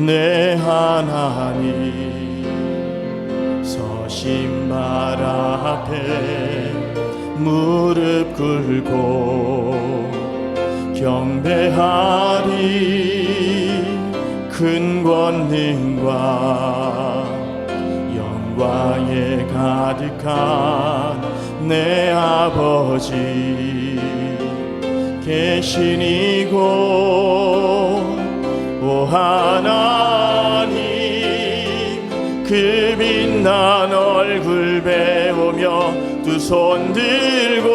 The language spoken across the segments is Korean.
내 하나님. 서신발 앞에 무릎 꿇고 경배하리. 큰 권능과 영광에 가득한 내 아버지 계신 이곳. 오 하나님, 그 빛난 얼굴 배우며 두 손 들고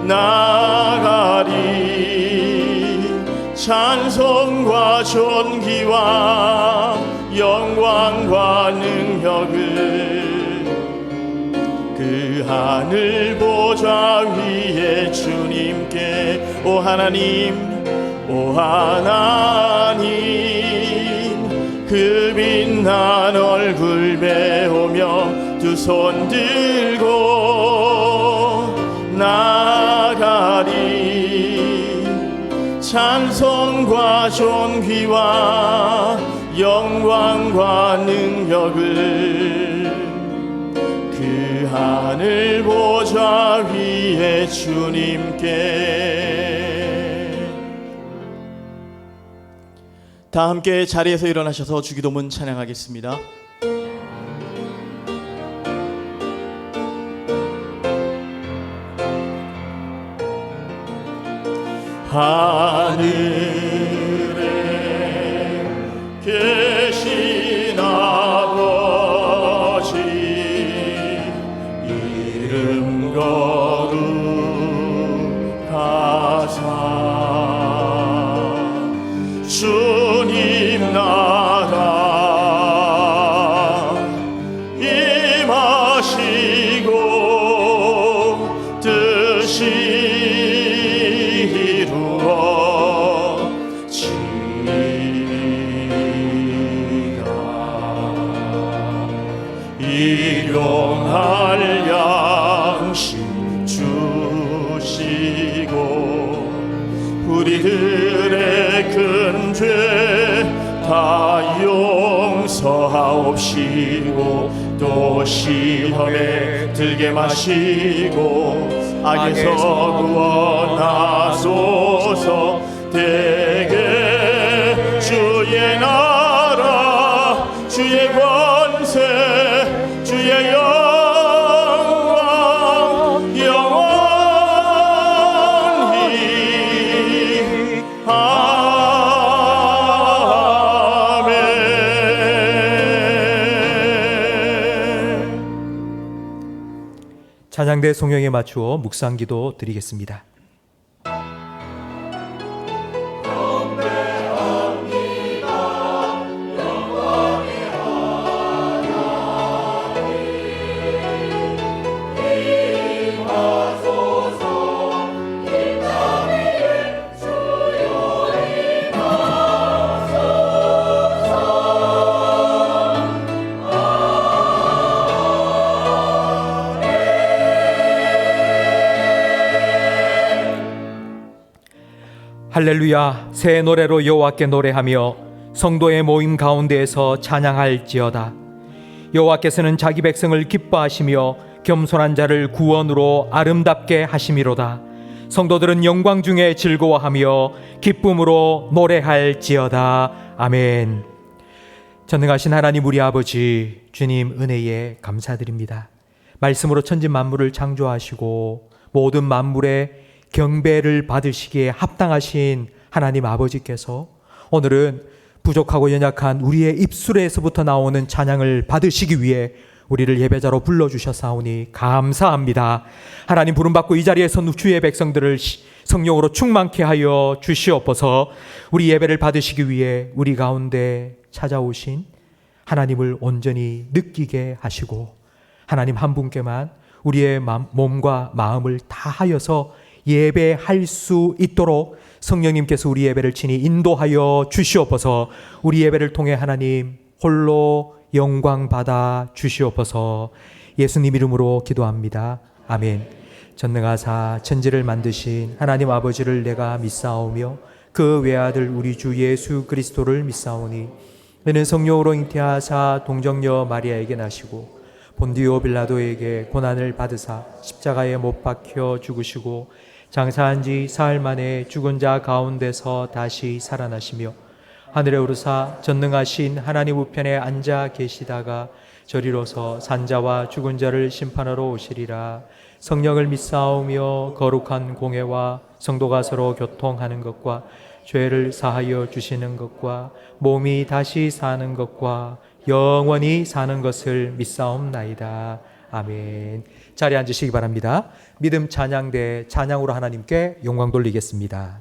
나가리. 찬송과 존귀와 영광과 능력을 그 하늘 보좌 위에 주님께. 오 하나님, 오 하나님, 그 빛난 얼굴 배우며 두 손 들고 나가리. 찬송과 존귀와 영광과 능력을 그 하늘 보좌 위에 주님께. 다 함께 자리에서 일어나셔서 주기도문 찬양하겠습니다. 하늘에 계신 아버지 이름 거룩하사 주님 나라 임하시고 뜻이 일용할 양식 주시고 우리들의 큰 죄 다 용서하옵시고 또 시험에 들게 마시고 악에서 구원하소서. 대개 주의 나라 주의 권세 주의 영광 영원히 아멘. 찬양대 송영에 맞추어 묵상기도 드리겠습니다. 할렐루야. 새 노래로 여호와께 노래하며 성도의 모임 가운데에서 찬양할지어다. 여호와께서는 자기 백성을 기뻐하시며 겸손한 자를 구원으로 아름답게 하심이로다. 성도들은 영광 중에 즐거워하며 기쁨으로 노래할지어다. 아멘. 전능하신 하나님 우리 아버지 주님 은혜에 감사드립니다. 말씀으로 천지 만물을 창조하시고 모든 만물의 경배를 받으시기에 합당하신 하나님 아버지께서 오늘은 부족하고 연약한 우리의 입술에서부터 나오는 찬양을 받으시기 위해 우리를 예배자로 불러주셨사오니 감사합니다. 하나님 부름받고 이 자리에 선 주의 백성들을 성령으로 충만케 하여 주시옵소서. 우리 예배를 받으시기 위해 우리 가운데 찾아오신 하나님을 온전히 느끼게 하시고 하나님 한 분께만 우리의 몸과 마음을 다하여서 예배할 수 있도록 성령님께서 우리 예배를 친히 인도하여 주시옵소서. 우리 예배를 통해 하나님 홀로 영광 받아 주시옵소서. 예수님 이름으로 기도합니다. 아멘. 전능하사 천지를 만드신 하나님 아버지를 내가 믿사오며 그 외아들 우리 주 예수 그리스도를 믿사오니 이는 성령으로 잉태하사 동정녀 마리아에게 나시고 본디오 빌라도에게 고난을 받으사 십자가에 못 박혀 죽으시고 장사한 지 사흘 만에 죽은 자 가운데서 다시 살아나시며 하늘에 오르사 전능하신 하나님 우편에 앉아 계시다가 저리로서 산자와 죽은 자를 심판하러 오시리라. 성령을 믿사오며 거룩한 공회와 성도가 서로 교통하는 것과 죄를 사하여 주시는 것과 몸이 다시 사는 것과 영원히 사는 것을 믿사옵나이다. 아멘. 자리에 앉으시기 바랍니다. 믿음 찬양대 찬양으로 하나님께 영광 돌리겠습니다.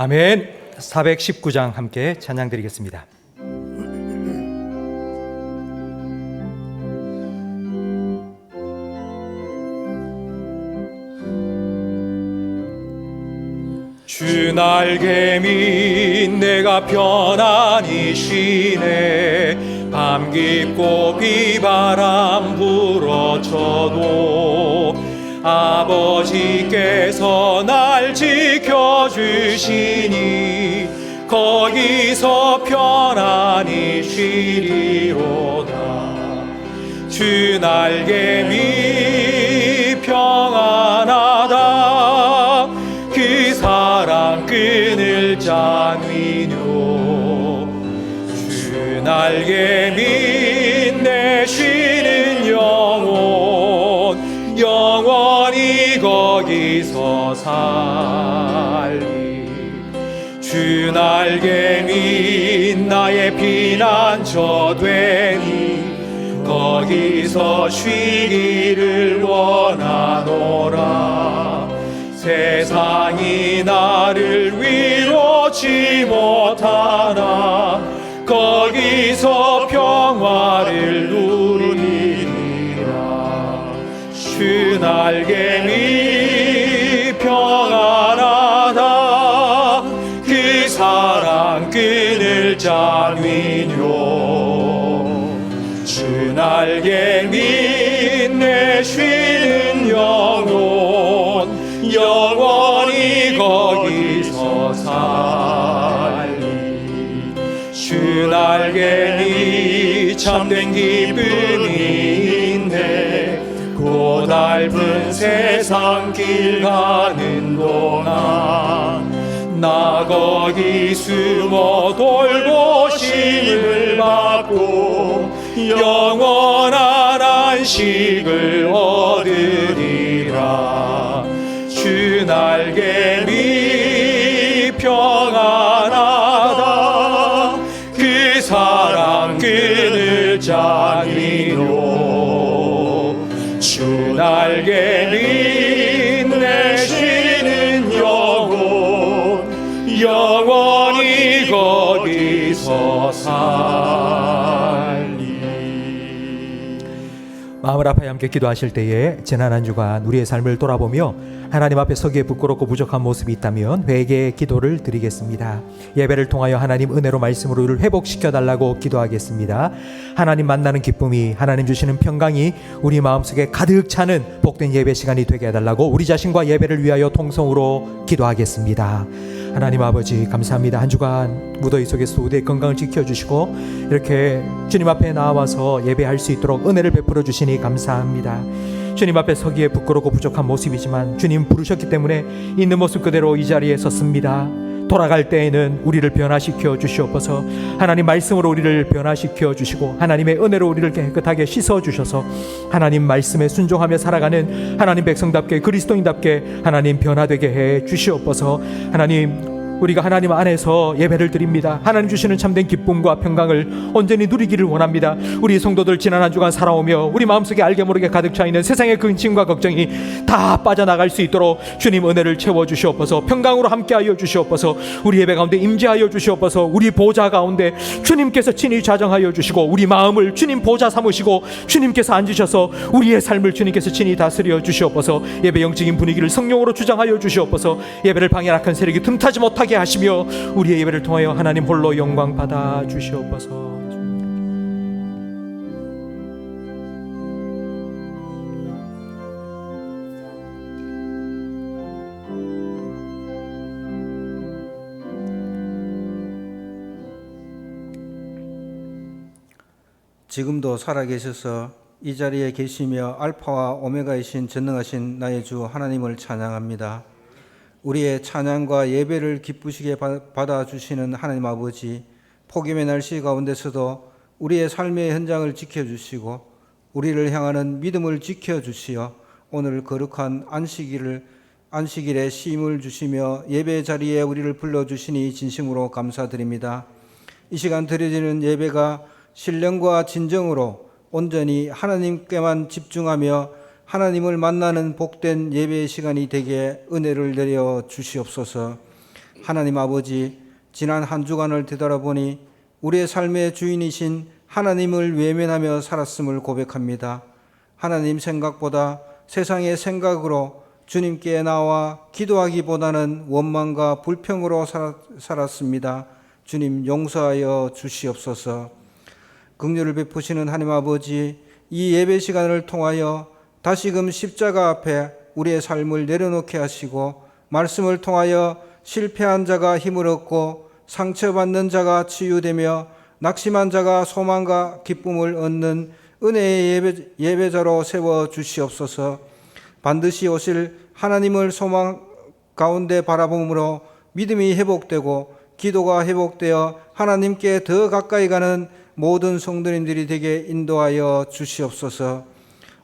아멘. 419장 함께 찬양 드리겠습니다. 주 날개미 내가 편안히 쉬네. 밤 깊고 비바람 불어쳐도 아버지께서 날 지켜주시니 거기서 편안히 쉬리로다. 주 날개미 평안하다. 그 사랑 끈을 짠 위뇨. 주 날개미 내 쉬는 영혼 영원히 거기서 살리. 주 날개민 나의 피난처 되니 거기서 쉬기를 원하노라. 세상이 나를 위로치 못하나 거기서 평화를 누리리라. 주 날개미 평안하다. 그 사랑 끈을 잡으뇨. 주 날개미 내 쉬는 영혼 영원히 거기서 살리. 주 날개니 참된 기쁨이 있네. 고달픈 세상 길 가는 동안 나 거기 숨어 돌보심을 받고 영원한 안식을 얻으리라. 주 날개미 평안하다. 그 사랑 끈을 잡으뇨. 주 날개미 내 쉬는 영혼 영원히 거기서 살리. 마음을 아파야 함께 기도하실 때에 지난 한 주간 우리의 삶을 돌아보며 하나님 앞에 서기에 부끄럽고 부족한 모습이 있다면 회개의 기도를 드리겠습니다. 예배를 통하여 하나님 은혜로 말씀으로 우리를 회복시켜 달라고 기도하겠습니다. 하나님 만나는 기쁨이, 하나님 주시는 평강이 우리 마음속에 가득 차는 복된 예배 시간이 되게 해달라고 우리 자신과 예배를 위하여 통성으로 기도하겠습니다. 하나님 아버지 감사합니다. 한 주간 무더위 속에서 우리의 건강을 지켜주시고 이렇게 주님 앞에 나와서 예배할 수 있도록 은혜를 베풀어 주시니 감사합니다. 주님 앞에 서기에 부끄럽고 부족한 모습이지만 주님 부르셨기 때문에 있는 모습 그대로 이 자리에 섰습니다. 돌아갈 때에는 우리를 변화시켜 주시옵소서. 하나님 말씀으로 우리를 변화시켜 주시고 하나님의 은혜로 우리를 깨끗하게 씻어 주셔서 하나님 말씀에 순종하며 살아가는 하나님 백성답게 그리스도인답게 하나님 변화되게 해 주시옵소서. 하나님 우리가 하나님 안에서 예배를 드립니다. 하나님 주시는 참된 기쁨과 평강을 온전히 누리기를 원합니다. 우리 성도들 지난 한 주간 살아오며 우리 마음속에 알게 모르게 가득 차 있는 세상의 근심과 걱정이 다 빠져나갈 수 있도록 주님 은혜를 채워 주시옵소서. 평강으로 함께하여 주시옵소서. 우리 예배 가운데 임재하여 주시옵소서. 우리 보좌 가운데 주님께서 친히 좌정하여 주시고 우리 마음을 주님 보좌 삼으시고 주님께서 앉으셔서 우리의 삶을 주님께서 친히 다스려 주시옵소서. 예배 영적인 분위기를 성령으로 주장하여 주시옵소서. 예배를 방해할 악한 세력이 틈타지 못하게 하시며 우리의 예배를 통하여 하나님 홀로 영광 받아 주시옵소서. 지금도 살아계셔서 이 자리에 계시며 알파와 오메가이신 전능하신 나의 주 하나님을 찬양합니다. 우리의 찬양과 예배를 기쁘시게 받아주시는 하나님 아버지, 폭염의 날씨 가운데서도 우리의 삶의 현장을 지켜주시고 우리를 향하는 믿음을 지켜주시어 오늘 거룩한 안식일에 쉼을 주시며 예배 자리에 우리를 불러주시니 진심으로 감사드립니다. 이 시간 드려지는 예배가 신령과 진정으로 온전히 하나님께만 집중하며 하나님을 만나는 복된 예배의 시간이 되게 은혜를 내려 주시옵소서. 하나님 아버지, 지난 한 주간을 되돌아보니 우리의 삶의 주인이신 하나님을 외면하며 살았음을 고백합니다. 하나님 생각보다 세상의 생각으로 주님께 나와 기도하기보다는 원망과 불평으로 살았습니다. 주님 용서하여 주시옵소서. 긍휼을 베푸시는 하나님 아버지, 이 예배 시간을 통하여 다시금 십자가 앞에 우리의 삶을 내려놓게 하시고 말씀을 통하여 실패한 자가 힘을 얻고 상처받는 자가 치유되며 낙심한 자가 소망과 기쁨을 얻는 은혜의 예배자로 세워 주시옵소서. 반드시 오실 하나님을 소망 가운데 바라봄으로 믿음이 회복되고 기도가 회복되어 하나님께 더 가까이 가는 모든 성도님들이 되게 인도하여 주시옵소서.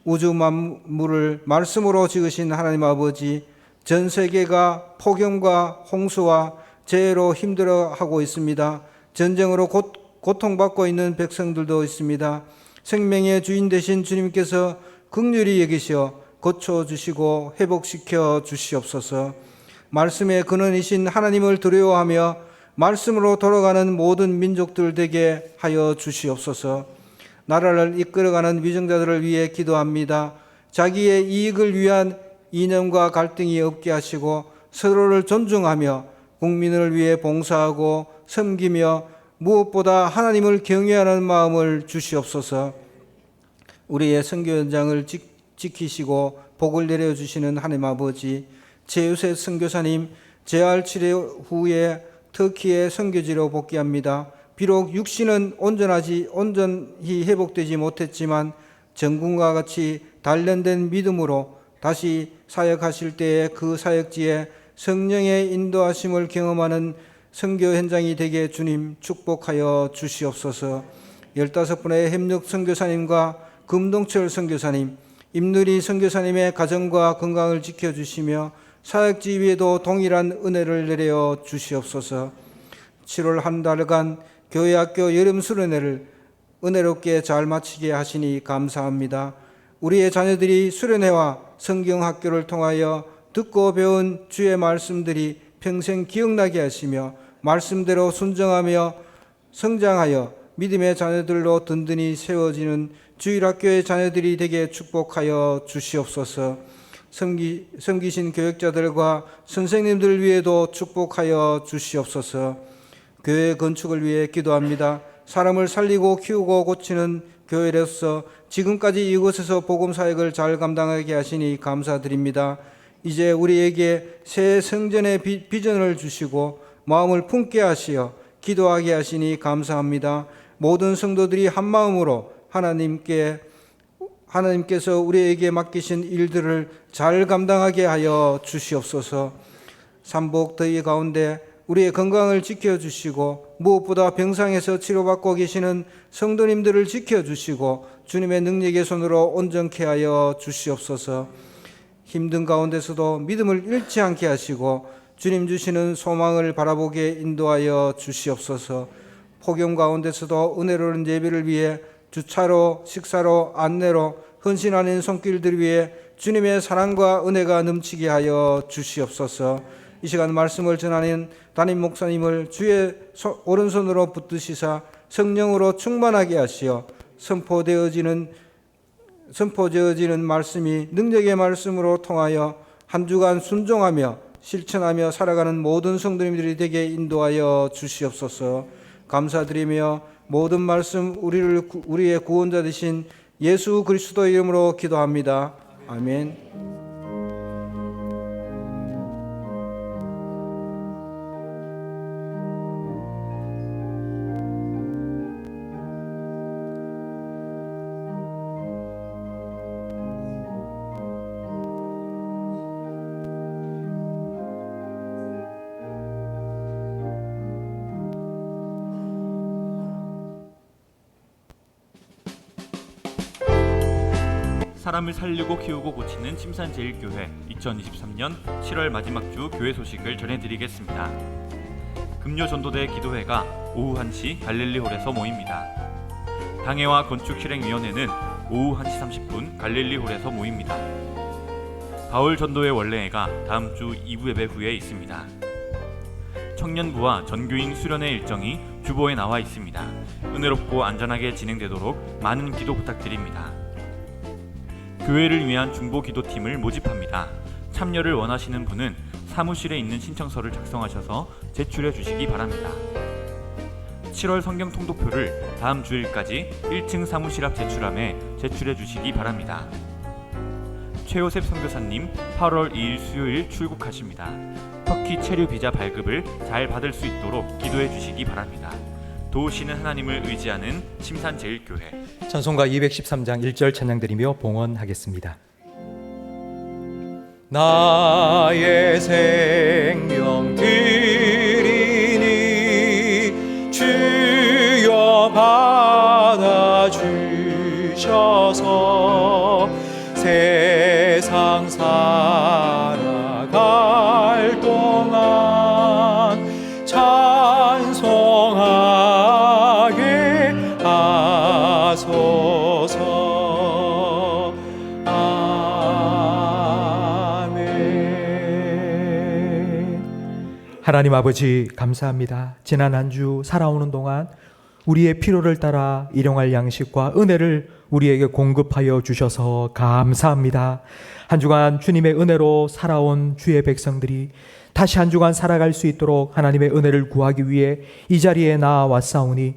우주 만물을 말씀으로 지으신 하나님 아버지, 전 세계가 폭염과 홍수와 재해로 힘들어하고 있습니다. 전쟁으로 고통받고 있는 백성들도 있습니다. 생명의 주인 되신 주님께서 긍휼히 여기시어 고쳐주시고 회복시켜 주시옵소서. 말씀의 근원이신 하나님을 두려워하며 말씀으로 돌아가는 모든 민족들 되게 하여 주시옵소서. 나라를 이끌어가는 위정자들을 위해 기도합니다. 자기의 이익을 위한 이념과 갈등이 없게 하시고 서로를 존중하며 국민을 위해 봉사하고 섬기며 무엇보다 하나님을 경외하는 마음을 주시옵소서. 우리의 선교 현장을 지키시고 복을 내려주시는 하나님 아버지, 제요셉 선교사님 재활 치료 후에 터키의 선교지로 복귀합니다. 비록 육신은 온전히 회복되지 못했지만 정군과 같이 단련된 믿음으로 다시 사역하실 때에 그 사역지에 성령의 인도하심을 경험하는 선교 현장이 되게 주님 축복하여 주시옵소서. 15분의 협력 선교사님과 금동철 선교사님, 임누리 선교사님의 가정과 건강을 지켜주시며 사역지 위에도 동일한 은혜를 내려 주시옵소서. 7월 한 달간 교회학교 여름 수련회를 은혜롭게 잘 마치게 하시니 감사합니다. 우리의 자녀들이 수련회와 성경학교를 통하여 듣고 배운 주의 말씀들이 평생 기억나게 하시며 말씀대로 순종하며 성장하여 믿음의 자녀들로 든든히 세워지는 주일학교의 자녀들이 되게 축복하여 주시옵소서. 섬기신 교육자들과 선생님들 위에도 축복하여 주시옵소서. 교회 건축을 위해 기도합니다. 사람을 살리고 키우고 고치는 교회로서 지금까지 이곳에서 복음 사역을 잘 감당하게 하시니 감사드립니다. 이제 우리에게 새 성전의 비전을 주시고 마음을 품게 하시어 기도하게 하시니 감사합니다. 모든 성도들이 한 마음으로 하나님께서 우리에게 맡기신 일들을 잘 감당하게 하여 주시옵소서. 삼복 더위 가운데 우리의 건강을 지켜주시고 무엇보다 병상에서 치료받고 계시는 성도님들을 지켜주시고 주님의 능력의 손으로 온전케 하여 주시옵소서. 힘든 가운데서도 믿음을 잃지 않게 하시고 주님 주시는 소망을 바라보게 인도하여 주시옵소서. 폭염 가운데서도 은혜로운 예배를 위해 주차로, 식사로, 안내로 헌신하는 손길들 위해 주님의 사랑과 은혜가 넘치게 하여 주시옵소서. 이 시간 말씀을 전하는 담임 목사님을 주의 오른손으로 붙드시사 성령으로 충만하게 하시어 선포되어지는 말씀이 능력의 말씀으로 통하여 한 주간 순종하며 실천하며 살아가는 모든 성도님들이 되게 인도하여 주시옵소서. 감사드리며 모든 말씀 우리의 구원자 되신 예수 그리스도 이름으로 기도합니다. 아멘. 사람을 살리고 키우고 고치는 침산제일교회 2023년 7월 마지막 주 교회 소식을 전해드리겠습니다. 금요 전도대 기도회가 오후 1시 갈릴리홀에서 모입니다. 당회와 건축실행위원회는 오후 1시 30분 갈릴리홀에서 모입니다. 바울 전도회 원래회가 다음 주 2부 예배 후에 있습니다. 청년부와 전교인 수련회 일정이 주보에 나와 있습니다. 은혜롭고 안전하게 진행되도록 많은 기도 부탁드립니다. 교회를 위한 중보 기도팀을 모집합니다. 참여를 원하시는 분은 사무실에 있는 신청서를 작성하셔서 제출해 주시기 바랍니다. 7월 성경 통독표를 다음 주일까지 1층 사무실 앞 제출함에 제출해 주시기 바랍니다. 최요셉 선교사님 8월 2일 수요일 출국하십니다. 터키 체류 비자 발급을 잘 받을 수 있도록 기도해 주시기 바랍니다. 도우시는 하나님을 의지하는 침산제일교회. 찬송가 213장 1절 찬양드리며 봉헌하겠습니다. 나의 생명 드리니 주여 주셔서 세상 살아갈 동안 찬송하게 하소서. 아멘. 하나님 아버지 감사합니다. 지난 한 주 살아오는 동안 우리의 필요를 따라 일용할 양식과 은혜를 우리에게 공급하여 주셔서 감사합니다. 한 주간 주님의 은혜로 살아온 주의 백성들이 다시 한 주간 살아갈 수 있도록 하나님의 은혜를 구하기 위해 이 자리에 나와왔사오니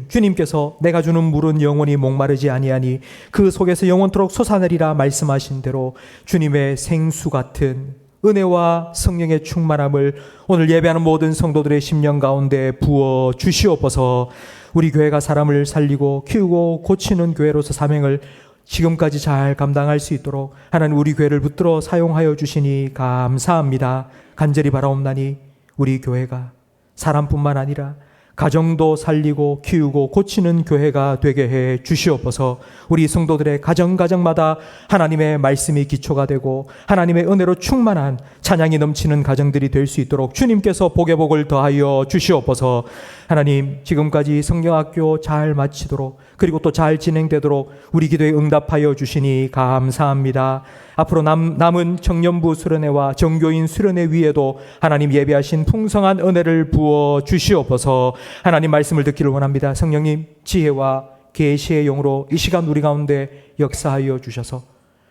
주님께서 내가 주는 물은 영원히 목마르지 아니하니 그 속에서 영원토록 솟아내리라 말씀하신 대로 주님의 생수 같은 은혜와 성령의 충만함을 오늘 예배하는 모든 성도들의 심령 가운데 부어 주시옵소서. 우리 교회가 사람을 살리고 키우고 고치는 교회로서 사명을 지금까지 잘 감당할 수 있도록 하나님 우리 교회를 붙들어 사용하여 주시니 감사합니다. 간절히 바라옵나니 우리 교회가 사람뿐만 아니라 가정도 살리고 키우고 고치는 교회가 되게 해 주시옵소서. 우리 성도들의 가정마다 하나님의 말씀이 기초가 되고 하나님의 은혜로 충만한 찬양이 넘치는 가정들이 될 수 있도록 주님께서 복의 복을 더하여 주시옵소서. 하나님 지금까지 성경학교 잘 마치도록 그리고 또 잘 진행되도록 우리 기도에 응답하여 주시니 감사합니다. 앞으로 남은 청년부 수련회와 정교인 수련회 위에도 하나님 예배하신 풍성한 은혜를 부어 주시옵소서. 하나님 말씀을 듣기를 원합니다. 성령님 지혜와 계시의 영으로 이 시간 우리 가운데 역사하여 주셔서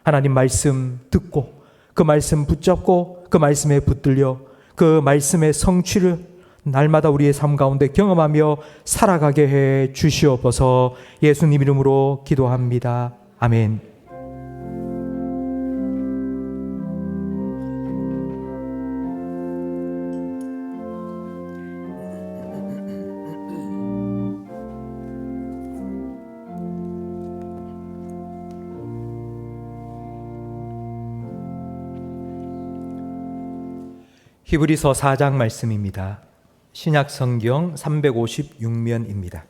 하나님 말씀 듣고 그 말씀 붙잡고 그 말씀에 붙들려 그 말씀의 성취를 날마다 우리의 삶 가운데 경험하며 살아가게 해 주시옵소서. 예수님 이름으로 기도합니다. 아멘. 히브리서 4장 말씀입니다. 신약 성경 356면입니다.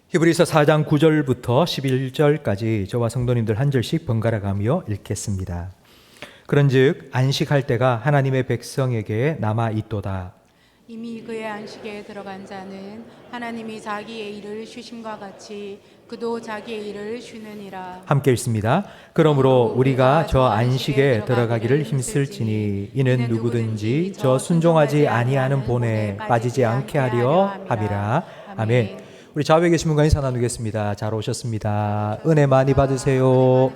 히브리서 4장 9절부터 11절까지 저와 성도님들 한 절씩 번갈아 가며 읽겠습니다. 그런즉 안식할 때가 하나님의 백성에게 남아 있도다. 이미 그의 안식에 들어간 자는 하나님이 자기의 일을 쉬심과 같이 그도 자기의 일을 쉬느니라. 함께 읽습니다. 그러므로 우리가 저 안식에 들어가기를 힘쓸지니 이는 누구든지 저 순종하지 아니하는 본에 빠지지 않게 하려 함이라. 아멘. 우리 좌우에 계신 분과 인사 나누겠습니다. 잘 오셨습니다. 은혜 많이 받으세요.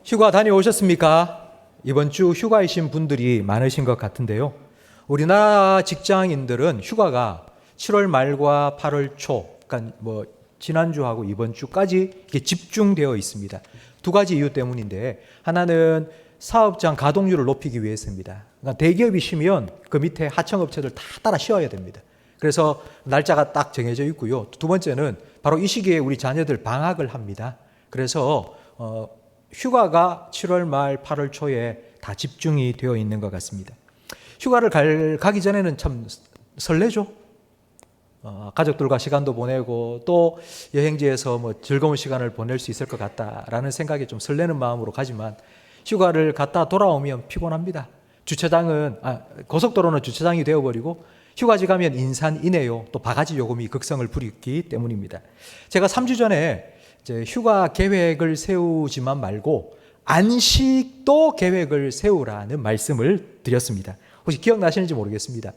휴가 다녀오셨습니까? 이번 주 휴가이신 분들이 많으신 것 같은데요. 우리나라 직장인들은 휴가가 7월 말과 8월 초, 그러니까 지난주하고 이번 주까지 이게 집중되어 있습니다. 두 가지 이유 때문인데, 하나는 사업장 가동률을 높이기 위해서입니다. 그러니까 대기업이 쉬면 그 밑에 하청업체들 다 따라 쉬어야 됩니다. 그래서 날짜가 딱 정해져 있고요. 두 번째는 바로 이 시기에 우리 자녀들 방학을 합니다. 그래서 휴가가 7월 말 8월 초에 다 집중이 되어 있는 것 같습니다. 휴가를 가기 전에는 참 설레죠. 가족들과 시간도 보내고 또 여행지에서 즐거운 시간을 보낼 수 있을 것 같다라는 생각에 좀 설레는 마음으로 가지만 휴가를 갔다 돌아오면 피곤합니다. 주차장은 고속도로는 주차장이 되어버리고 휴가지 가면 인산인해요. 또 바가지 요금이 극성을 부리기 때문입니다. 제가 3주 전에 이제 휴가 계획을 세우지만 말고 안식도 계획을 세우라는 말씀을 드렸습니다. 혹시 기억나시는지 모르겠습니다.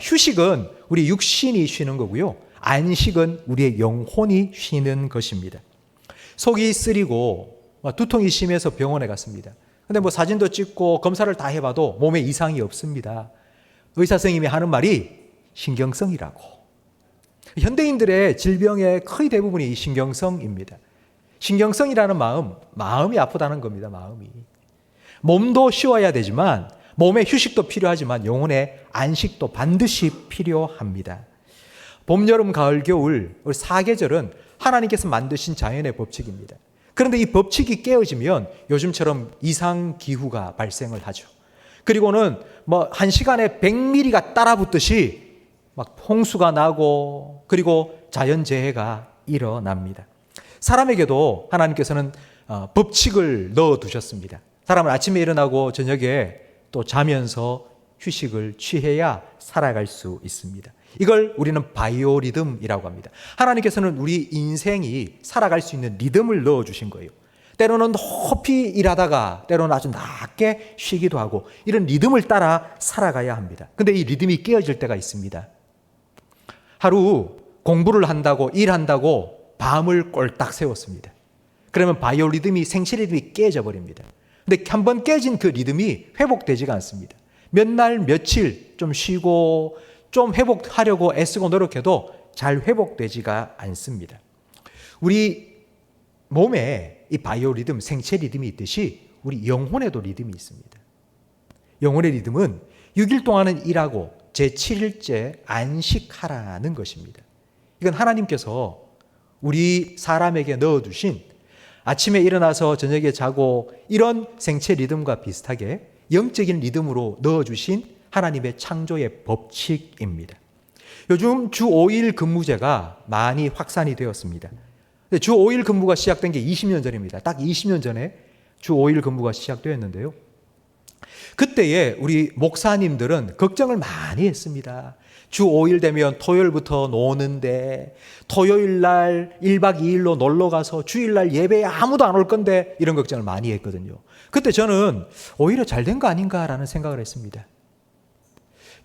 휴식은 우리 육신이 쉬는 거고요. 안식은 우리의 영혼이 쉬는 것입니다. 속이 쓰리고 두통이 심해서 병원에 갔습니다. 근데 사진도 찍고 검사를 다 해봐도 몸에 이상이 없습니다. 의사 선생님이 하는 말이 신경성이라고. 현대인들의 질병의 거의 대부분이 신경성입니다. 신경성이라는 마음이 아프다는 겁니다. 마음이. 몸도 쉬어야 되지만 몸의 휴식도 필요하지만 영혼의 안식도 반드시 필요합니다. 봄, 여름, 가을, 겨울 사계절은 하나님께서 만드신 자연의 법칙입니다. 그런데 이 법칙이 깨어지면 요즘처럼 이상기후가 발생을 하죠. 그리고는 뭐 1시간에 100mm가 따라붙듯이 막 홍수가 나고 그리고 자연재해가 일어납니다. 사람에게도 하나님께서는 법칙을 넣어두셨습니다. 사람은 아침에 일어나고 저녁에 또 자면서 휴식을 취해야 살아갈 수 있습니다. 이걸 우리는 바이오리듬이라고 합니다. 하나님께서는 우리 인생이 살아갈 수 있는 리듬을 넣어주신 거예요. 때로는 높이 일하다가 때로는 아주 낮게 쉬기도 하고 이런 리듬을 따라 살아가야 합니다. 근데 이 리듬이 깨어질 때가 있습니다. 하루 공부를 한다고 일한다고 밤을 꼴딱 세웠습니다. 그러면 바이오리듬이 생체 리듬이 깨져 버립니다. 근데 한번 깨진 그 리듬이 회복되지가 않습니다. 몇 날 며칠 좀 쉬고 좀 회복하려고 애쓰고 노력해도 잘 회복되지가 않습니다. 우리 몸에 이 바이오리듬, 생체 리듬이 있듯이 우리 영혼에도 리듬이 있습니다. 영혼의 리듬은 6일 동안은 일하고 제7일째 안식하라는 것입니다. 이건 하나님께서 우리 사람에게 넣어두신 아침에 일어나서 저녁에 자고 이런 생체 리듬과 비슷하게 영적인 리듬으로 넣어주신 하나님의 창조의 법칙입니다. 요즘 주 5일 근무제가 많이 확산이 되었습니다. 주 5일 근무가 시작된 게 20년 전입니다. 딱 20년 전에 주 5일 근무가 시작되었는데요. 그때에 우리 목사님들은 걱정을 많이 했습니다. 주 5일 되면 토요일부터 노는데 토요일 날 1박 2일로 놀러 가서 주일 날 예배에 아무도 안 올 건데 이런 걱정을 많이 했거든요. 그때 저는 오히려 잘 된 거 아닌가라는 생각을 했습니다.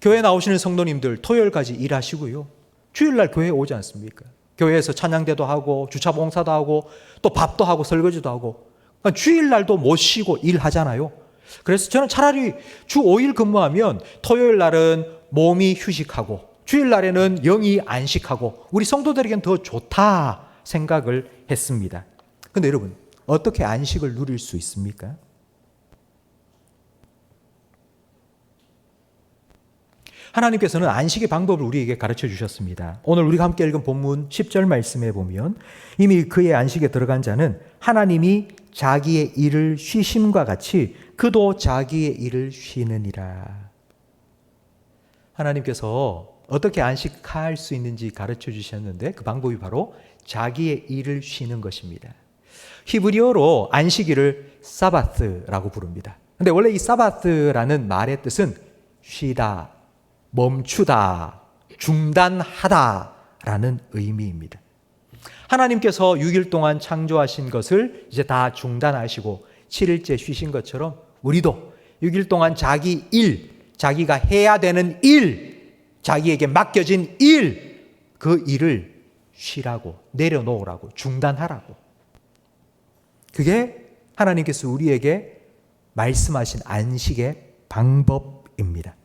교회 나오시는 성도님들 토요일까지 일하시고요. 주일 날 교회에 오지 않습니까? 교회에서 찬양대도 하고 주차 봉사도 하고 또 밥도 하고 설거지도 하고 그러니까 주일 날도 못 쉬고 일하잖아요. 그래서 저는 차라리 주 5일 근무하면 토요일 날은 몸이 휴식하고 주일 날에는 영이 안식하고 우리 성도들에겐 더 좋다 생각을 했습니다. 그런데 여러분 어떻게 안식을 누릴 수 있습니까? 하나님께서는 안식의 방법을 우리에게 가르쳐 주셨습니다. 오늘 우리가 함께 읽은 본문 10절 말씀에 보면 이미 그의 안식에 들어간 자는 하나님이 자기의 일을 쉬심과 같이 그도 자기의 일을 쉬느니라. 하나님께서 어떻게 안식할 수 있는지 가르쳐 주셨는데 그 방법이 바로 자기의 일을 쉬는 것입니다. 히브리어로 안식일을 사바스라고 부릅니다. 근데 원래 이 사바스라는 말의 뜻은 쉬다, 멈추다, 중단하다라는 의미입니다. 하나님께서 6일 동안 창조하신 것을 이제 다 중단하시고 7일째 쉬신 것처럼 우리도 6일 동안 자기 일, 자기가 해야 되는 일, 자기에게 맡겨진 일, 그 일을 쉬라고, 내려놓으라고, 중단하라고. 그게 하나님께서 우리에게 말씀하신 안식의 방법입니다.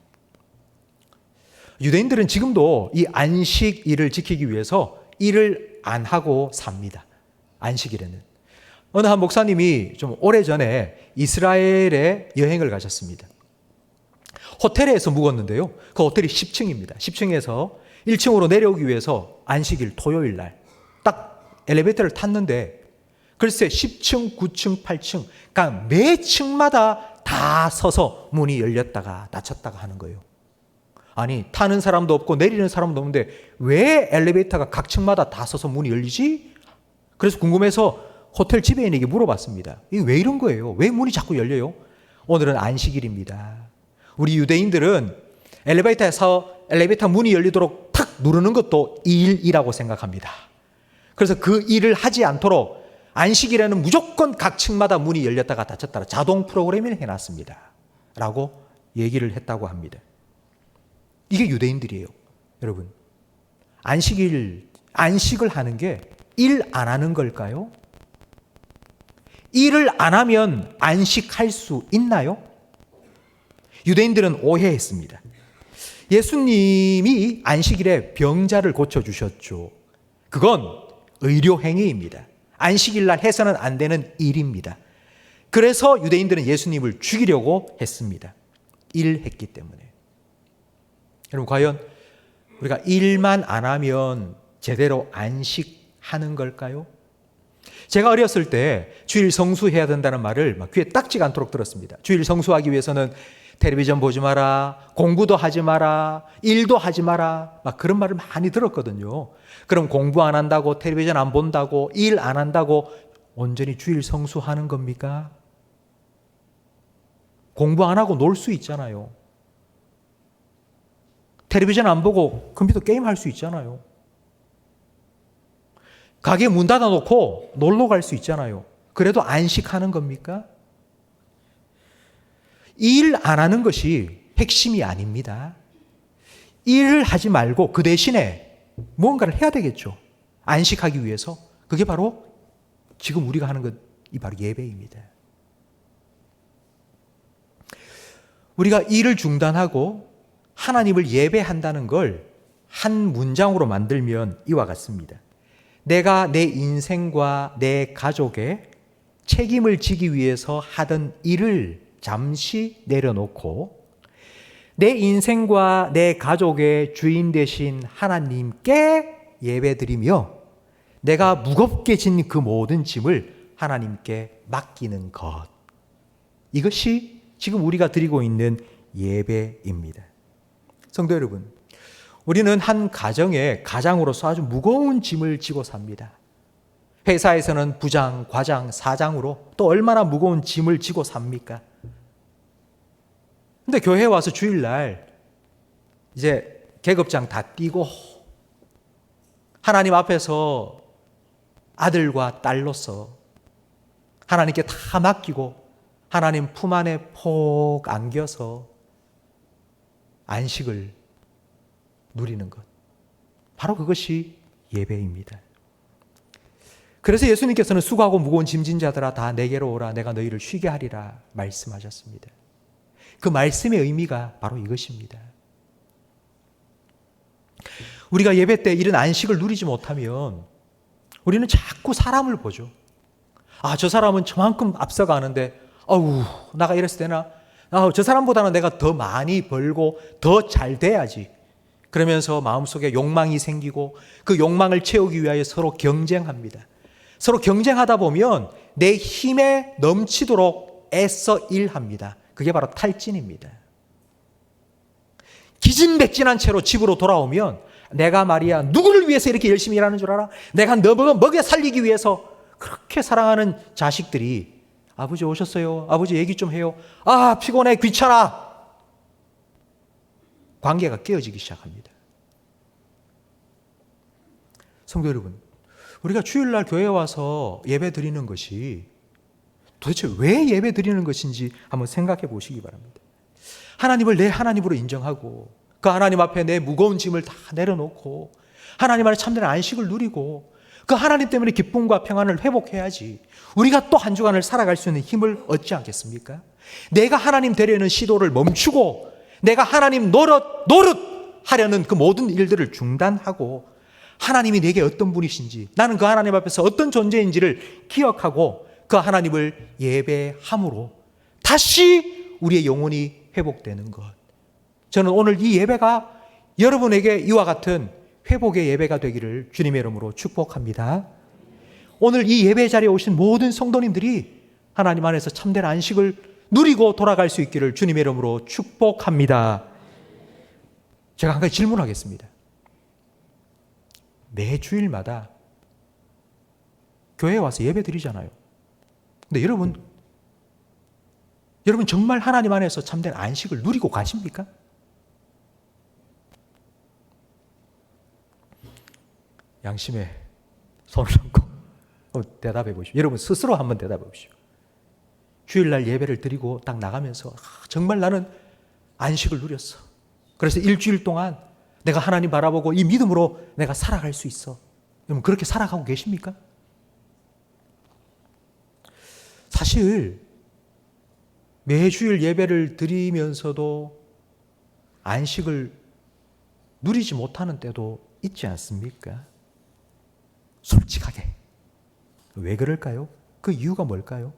유대인들은 지금도 이 안식일을 지키기 위해서 일을 안 하고 삽니다. 안식일에는. 어느 한 목사님이 좀 오래전에 이스라엘에 여행을 가셨습니다. 호텔에서 묵었는데요. 그 호텔이 10층입니다. 10층에서 1층으로 내려오기 위해서 안식일 토요일 날 딱 엘리베이터를 탔는데 글쎄 10층, 9층, 8층 그러니까 매 층마다 다 서서 문이 열렸다가 닫혔다가 하는 거예요. 아니 타는 사람도 없고 내리는 사람도 없는데 왜 엘리베이터가 각 층마다 다 서서 문이 열리지? 그래서 궁금해서 호텔 지배인에게 물어봤습니다. 이게 왜 이런 거예요? 왜 문이 자꾸 열려요? 오늘은 안식일입니다. 우리 유대인들은 엘리베이터에서 엘리베이터 문이 열리도록 탁 누르는 것도 일이라고 생각합니다. 그래서 그 일을 하지 않도록 안식일에는 무조건 각 층마다 문이 열렸다가 닫혔다가 자동 프로그래밍을 해놨습니다. 라고 얘기를 했다고 합니다. 이게 유대인들이에요. 여러분 안식을 하는 게 일 안 하는 걸까요? 일을 안 하면 안식할 수 있나요? 유대인들은 오해했습니다. 예수님이 안식일에 병자를 고쳐주셨죠. 그건 의료행위입니다. 안식일 날 해서는 안 되는 일입니다. 그래서 유대인들은 예수님을 죽이려고 했습니다. 일했기 때문에. 여러분 과연 우리가 일만 안 하면 제대로 안식하는 걸까요? 제가 어렸을 때 주일 성수해야 된다는 말을 막 귀에 딱지가 않도록 들었습니다. 주일 성수하기 위해서는 텔레비전 보지 마라, 공부도 하지 마라, 일도 하지 마라, 막 그런 말을 많이 들었거든요. 그럼 공부 안 한다고, 텔레비전 안 본다고, 일 안 한다고 온전히 주일 성수하는 겁니까? 공부 안 하고 놀 수 있잖아요. 텔레비전 안 보고 컴퓨터 게임 할 수 있잖아요. 가게 문 닫아놓고 놀러 갈 수 있잖아요. 그래도 안식하는 겁니까? 일 안 하는 것이 핵심이 아닙니다. 일을 하지 말고 그 대신에 무언가를 해야 되겠죠. 안식하기 위해서. 그게 바로 지금 우리가 하는 것이 바로 예배입니다. 우리가 일을 중단하고 하나님을 예배한다는 걸 한 문장으로 만들면 이와 같습니다. 내가 내 인생과 내 가족의 책임을 지기 위해서 하던 일을 잠시 내려놓고 내 인생과 내 가족의 주인 되신 하나님께 예배드리며 내가 무겁게 진 그 모든 짐을 하나님께 맡기는 것. 이것이 지금 우리가 드리고 있는 예배입니다. 성도 여러분, 우리는 한 가정의 가장으로서 아주 무거운 짐을 지고 삽니다. 회사에서는 부장, 과장, 사장으로 또 얼마나 무거운 짐을 지고 삽니까? 근데 교회에 와서 주일날 이제 계급장 다 띄고 하나님 앞에서 아들과 딸로서 하나님께 다 맡기고 하나님 품 안에 폭 안겨서 안식을 누리는 것. 바로 그것이 예배입니다. 그래서 예수님께서는 수고하고 무거운 짐진 자들아 다 내게로 오라 내가 너희를 쉬게 하리라 말씀하셨습니다. 그 말씀의 의미가 바로 이것입니다. 우리가 예배 때 이런 안식을 누리지 못하면 우리는 자꾸 사람을 보죠. 아, 저 사람은 저만큼 앞서가는데 아우, 나가 이랬을 때나 저 사람보다는 내가 더 많이 벌고 더 잘 돼야지. 그러면서 마음속에 욕망이 생기고 그 욕망을 채우기 위하여 서로 경쟁합니다. 서로 경쟁하다 보면 내 힘에 넘치도록 애써 일합니다. 그게 바로 탈진입니다. 기진맥진한 채로 집으로 돌아오면 내가 말이야 누구를 위해서 이렇게 열심히 일하는 줄 알아? 내가 너 먹여 살리기 위해서 그렇게 사랑하는 자식들이 아버지 오셨어요? 아버지 얘기 좀 해요. 아, 피곤해, 귀찮아. 관계가 깨어지기 시작합니다. 성도 여러분, 우리가 주일날 교회에 와서 예배 드리는 것이 도대체 왜 예배 드리는 것인지 한번 생각해 보시기 바랍니다. 하나님을 내 하나님으로 인정하고 그 하나님 앞에 내 무거운 짐을 다 내려놓고 하나님 안에 참된 안식을 누리고 그 하나님 때문에 기쁨과 평안을 회복해야지 우리가 또 한 주간을 살아갈 수 있는 힘을 얻지 않겠습니까? 내가 하나님 되려는 시도를 멈추고 내가 하나님 노릇 하려는 그 모든 일들을 중단하고 하나님이 내게 어떤 분이신지 나는 그 하나님 앞에서 어떤 존재인지를 기억하고 그 하나님을 예배함으로 다시 우리의 영혼이 회복되는 것. 저는 오늘 이 예배가 여러분에게 이와 같은 회복의 예배가 되기를 주님의 이름으로 축복합니다. 오늘 이 예배 자리에 오신 모든 성도님들이 하나님 안에서 참된 안식을 누리고 돌아갈 수 있기를 주님의 이름으로 축복합니다. 제가 한 가지 질문하겠습니다. 매 주일마다 교회에 와서 예배 드리잖아요. 근데 여러분 정말 하나님 안에서 참된 안식을 누리고 가십니까? 양심에 손을 얹고 대답해 보십시오. 여러분 스스로 한번 대답해 보십시오. 주일날 예배를 드리고 딱 나가면서 정말 나는 안식을 누렸어. 그래서 일주일 동안 내가 하나님 바라보고 이 믿음으로 내가 살아갈 수 있어. 여러분 그렇게 살아가고 계십니까? 사실 매주일 예배를 드리면서도 안식을 누리지 못하는 때도 있지 않습니까? 솔직하게. 왜 그럴까요? 그 이유가 뭘까요?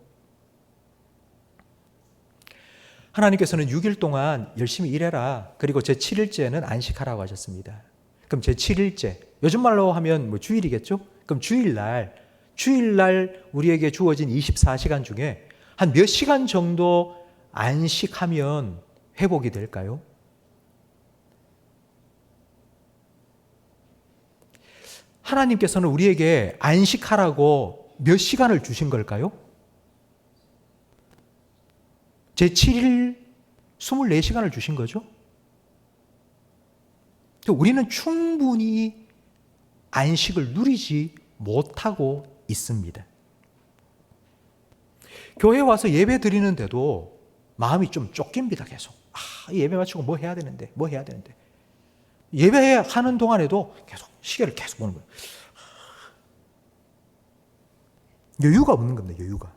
하나님께서는 6일 동안 열심히 일해라. 그리고 제7일째는 안식하라고 하셨습니다. 그럼 제7일째, 요즘 말로 하면 뭐 주일이겠죠? 그럼 주일날 우리에게 주어진 24시간 중에 한 몇 시간 정도 안식하면 회복이 될까요? 하나님께서는 우리에게 안식하라고 몇 시간을 주신 걸까요? 제7일 24시간을 주신 거죠. 우리는 충분히 안식을 누리지 못하고 있습니다. 교회 와서 예배 드리는데도 마음이 좀 쫓깁니다, 계속. 예배 마치고 뭐 해야 되는데. 예배하는 동안에도 계속 시계를 계속 보는 거예요. 여유가 없는 겁니다, 여유가.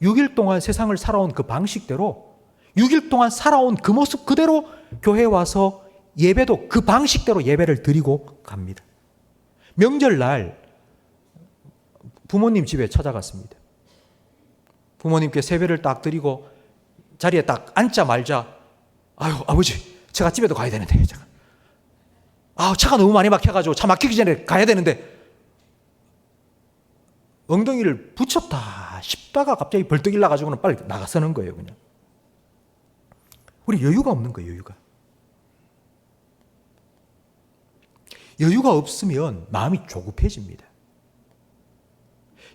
6일 동안 세상을 살아온 그 방식대로 6일 동안 살아온 그 모습 그대로 교회에 와서 예배도 그 방식대로 예배를 드리고 갑니다. 명절날 부모님 집에 찾아갔습니다. 부모님께 세배를 딱 드리고 자리에 딱 앉자마자 아유 아버지 제가 집에도 가야 되는데 제가 차가 너무 많이 막혀가지고 차 막히기 전에 가야 되는데 엉덩이를 붙였다 싶다가 갑자기 벌떡 일어나가지고는 빨리 나가서는 거예요. 그냥 우리 여유가 없는 거예요. 여유가 없으면 마음이 조급해집니다.